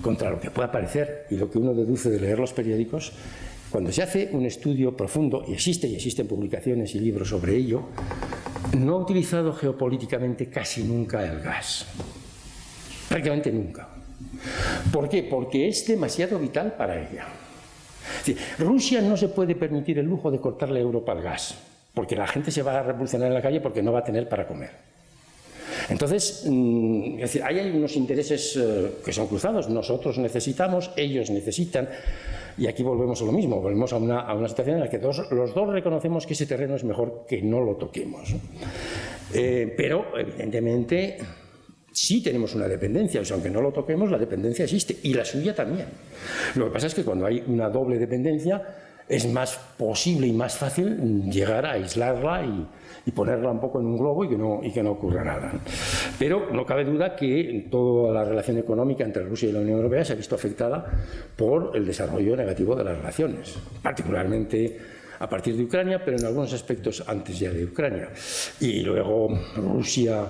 contra lo que pueda parecer y lo que uno deduce de leer los periódicos, cuando se hace un estudio profundo, y existen publicaciones y libros sobre ello, no ha utilizado geopolíticamente casi nunca el gas. prácticamente nunca. ¿Por qué? Porque es demasiado vital para ella. Es decir, Rusia no se puede permitir el lujo de cortarle a Europa el gas, porque la gente se va a revolucionar en la calle porque no va a tener para comer. Entonces, es decir, ahí hay unos intereses que son cruzados. Nosotros necesitamos, ellos necesitan, y aquí volvemos a lo mismo, volvemos a una situación en la que los dos reconocemos que ese terreno es mejor que no lo toquemos, ¿no? Pero, evidentemente, sí tenemos una dependencia, o sea, aunque no lo toquemos, la dependencia existe, y la suya también. Lo que pasa es que cuando hay una doble dependencia, es más posible y más fácil llegar a aislarla y ponerla un poco en un globo y que no ocurra nada. Pero no cabe duda que toda la relación económica entre Rusia y la Unión Europea se ha visto afectada por el desarrollo negativo de las relaciones, particularmente a partir de Ucrania, pero en algunos aspectos antes ya de Ucrania. Y luego Rusia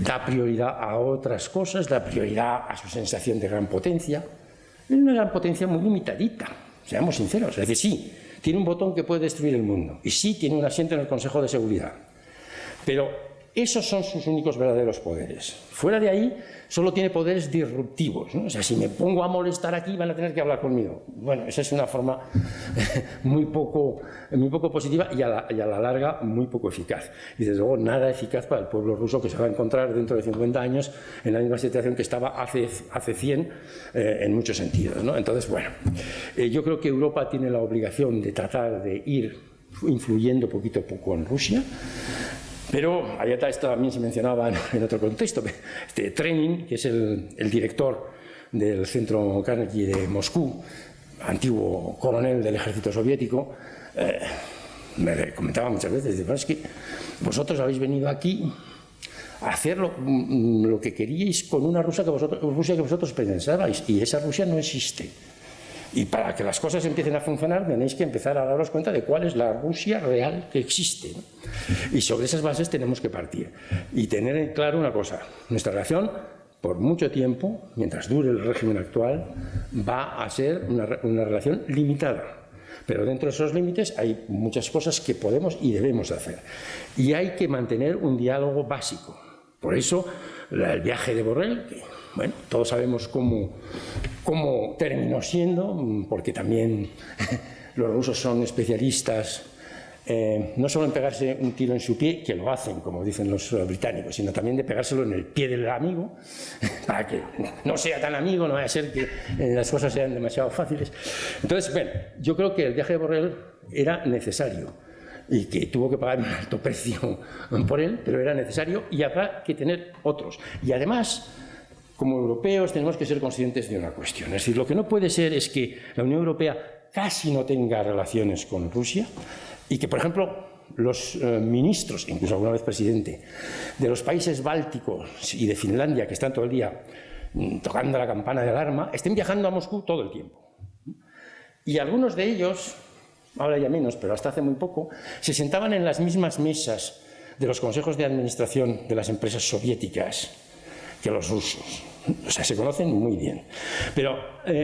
da prioridad a otras cosas, da prioridad a su sensación de gran potencia. Es una gran potencia muy limitadita, seamos sinceros. Es decir, sí, tiene un botón que puede destruir el mundo, y sí tiene un asiento en el Consejo de Seguridad. Pero esos son sus únicos verdaderos poderes. Fuera de ahí, solo tiene poderes disruptivos, ¿no? O sea, si me pongo a molestar aquí, van a tener que hablar conmigo. Bueno, esa es una forma muy poco positiva y a la larga muy poco eficaz. Y desde luego nada eficaz para el pueblo ruso, que se va a encontrar dentro de 50 años en la misma situación que estaba hace 100 en muchos sentidos, ¿no? Entonces, bueno, yo creo que Europa tiene la obligación de tratar de ir influyendo poquito a poco en Rusia. Pero esto también se mencionaba en otro contexto. Trenin, que es el director del Centro Carnegie de Moscú, antiguo coronel del ejército soviético, me comentaba muchas veces, bueno, es que vosotros habéis venido aquí a hacer lo que queríais con una Rusia que vosotros pensabais, y esa Rusia no existe. Y para que las cosas empiecen a funcionar tenéis que empezar a daros cuenta de cuál es la Rusia real que existe, ¿no? Y sobre esas bases tenemos que partir y tener en claro una cosa: nuestra relación por mucho tiempo, mientras dure el régimen actual, va a ser una relación limitada. Pero dentro de esos límites hay muchas cosas que podemos y debemos hacer. Y hay que mantener un diálogo básico. Por eso el viaje de Borrell, que, bueno, todos sabemos cómo terminó siendo, porque también los rusos son especialistas no solo en pegarse un tiro en su pie, que lo hacen, como dicen los británicos, sino también de pegárselo en el pie del amigo, para que no sea tan amigo, no vaya a ser que las cosas sean demasiado fáciles. Entonces, bueno, yo creo que el viaje de Borrell era necesario y que tuvo que pagar un alto precio por él, pero era necesario y habrá que tener otros. Y además, como europeos tenemos que ser conscientes de una cuestión. Es decir, lo que no puede ser es que la Unión Europea casi no tenga relaciones con Rusia y que, por ejemplo, los ministros, incluso alguna vez presidente, de los países bálticos y de Finlandia, que están todo el día tocando la campana de alarma, estén viajando a Moscú todo el tiempo. Y algunos de ellos, ahora ya menos, pero hasta hace muy poco, se sentaban en las mismas mesas de los consejos de administración de las empresas soviéticas que los rusos. O sea, se conocen muy bien. Pero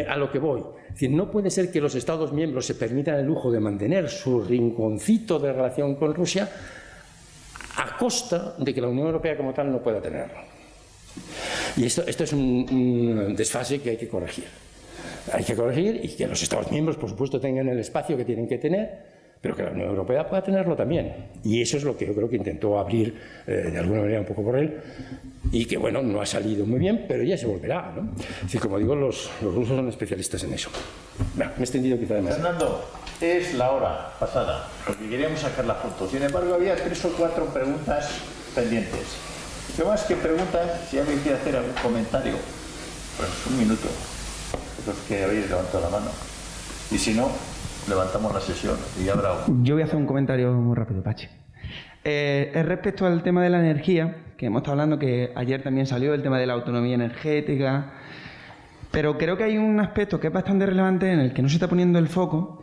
a lo que voy, es decir, no puede ser que los Estados miembros se permitan el lujo de mantener su rinconcito de relación con Rusia a costa de que la Unión Europea como tal no pueda tenerlo. Y esto es un desfase que hay que corregir. Hay que corregir y que los Estados miembros, por supuesto, tengan el espacio que tienen que tener, pero que la Unión Europea pueda tenerlo también. Y eso es lo que yo creo que intentó abrir de alguna manera un poco por él, y que, bueno, no ha salido muy bien, pero ya se volverá, ¿no? Es decir, como digo, los rusos son especialistas en eso. Bueno, me he extendido quizá demasiado. Fernando, es la hora pasada, porque queríamos sacar la foto. Sin embargo, había 3 o 4 preguntas pendientes. Yo más que preguntas, si alguien quiere hacer algún comentario, pues un minuto, los que habéis levantado la mano. Y si no, levantamos la sesión y habrá uno. Yo voy a hacer un comentario muy rápido, Pachi. Es respecto al tema de la energía, que hemos estado hablando, que ayer también salió el tema de la autonomía energética, pero creo que hay un aspecto que es bastante relevante en el que no se está poniendo el foco.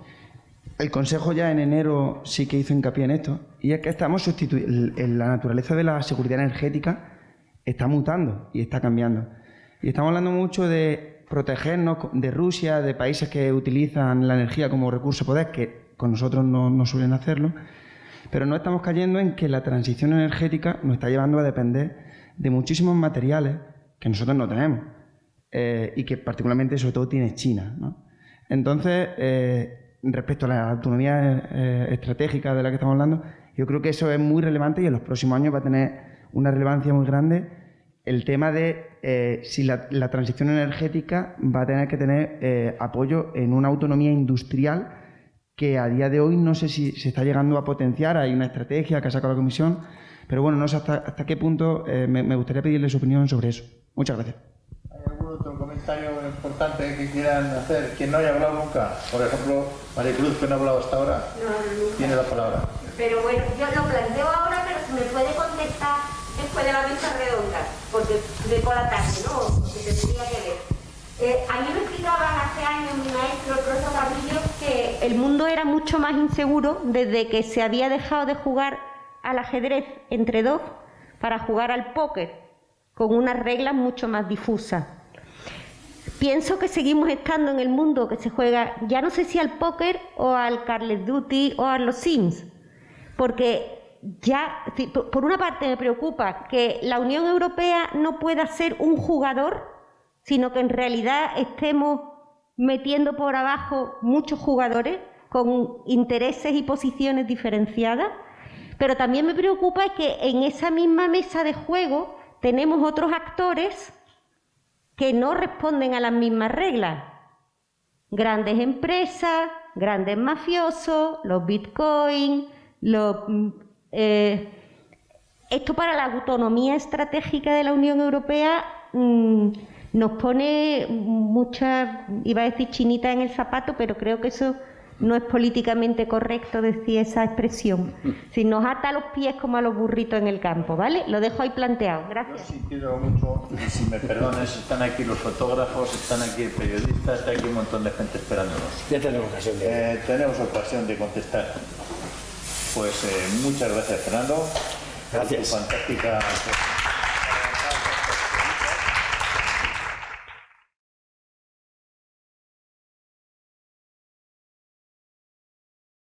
El Consejo ya en enero sí que hizo hincapié en esto, y es que estamos la naturaleza de la seguridad energética está mutando y está cambiando. Y estamos hablando mucho de protegernos de Rusia, de países que utilizan la energía como recurso de poder, que con nosotros no suelen hacerlo, pero no estamos cayendo en que la transición energética nos está llevando a depender de muchísimos materiales que nosotros no tenemos y que particularmente, sobre todo, tiene China, ¿no? Entonces, respecto a la autonomía estratégica de la que estamos hablando, yo creo que eso es muy relevante y en los próximos años va a tener una relevancia muy grande el tema de si la transición energética va a tener que tener apoyo en una autonomía industrial que a día de hoy no sé si se está llegando a potenciar. Hay una estrategia que ha sacado la Comisión, pero bueno, no sé hasta qué punto. Me gustaría pedirle su opinión sobre eso. Muchas gracias. ¿Hay algún otro comentario importante que quieran hacer? Quien no haya hablado nunca, por ejemplo, María Cruz, que no ha hablado hasta ahora, tiene la palabra. Pero bueno, yo lo planteo ahora, pero si me puede contestar después de la mesa redonda, porque de por la tarde, ¿no? Porque tendría que ver. A mí me explicaban hace años mi maestro, el profesor Carrillo, que el mundo era mucho más inseguro desde que se había dejado de jugar al ajedrez entre dos para jugar al póker, con unas reglas mucho más difusas. Pienso que seguimos estando en el mundo que se juega, ya no sé si al póker o al Call of Duty o a los Sims, porque ya, por una parte me preocupa que la Unión Europea no pueda ser un jugador, sino que en realidad estemos metiendo por abajo muchos jugadores con intereses y posiciones diferenciadas, pero también me preocupa que en esa misma mesa de juego tenemos otros actores que no responden a las mismas reglas. Grandes empresas, grandes mafiosos, los bitcoins, esto para la autonomía estratégica de la Unión Europea nos pone mucha, iba a decir chinita en el zapato, pero creo que eso no es políticamente correcto decir esa expresión. Si nos ata a los pies como a los burritos en el campo, ¿vale? Lo dejo ahí planteado. Gracias. Yo sí quiero mucho, y si me perdones, están aquí los fotógrafos, están aquí el periodista, está aquí un montón de gente esperándonos. Ya tenemos ocasión de contestar. Pues muchas gracias, Fernando. Gracias. Por tu fantástica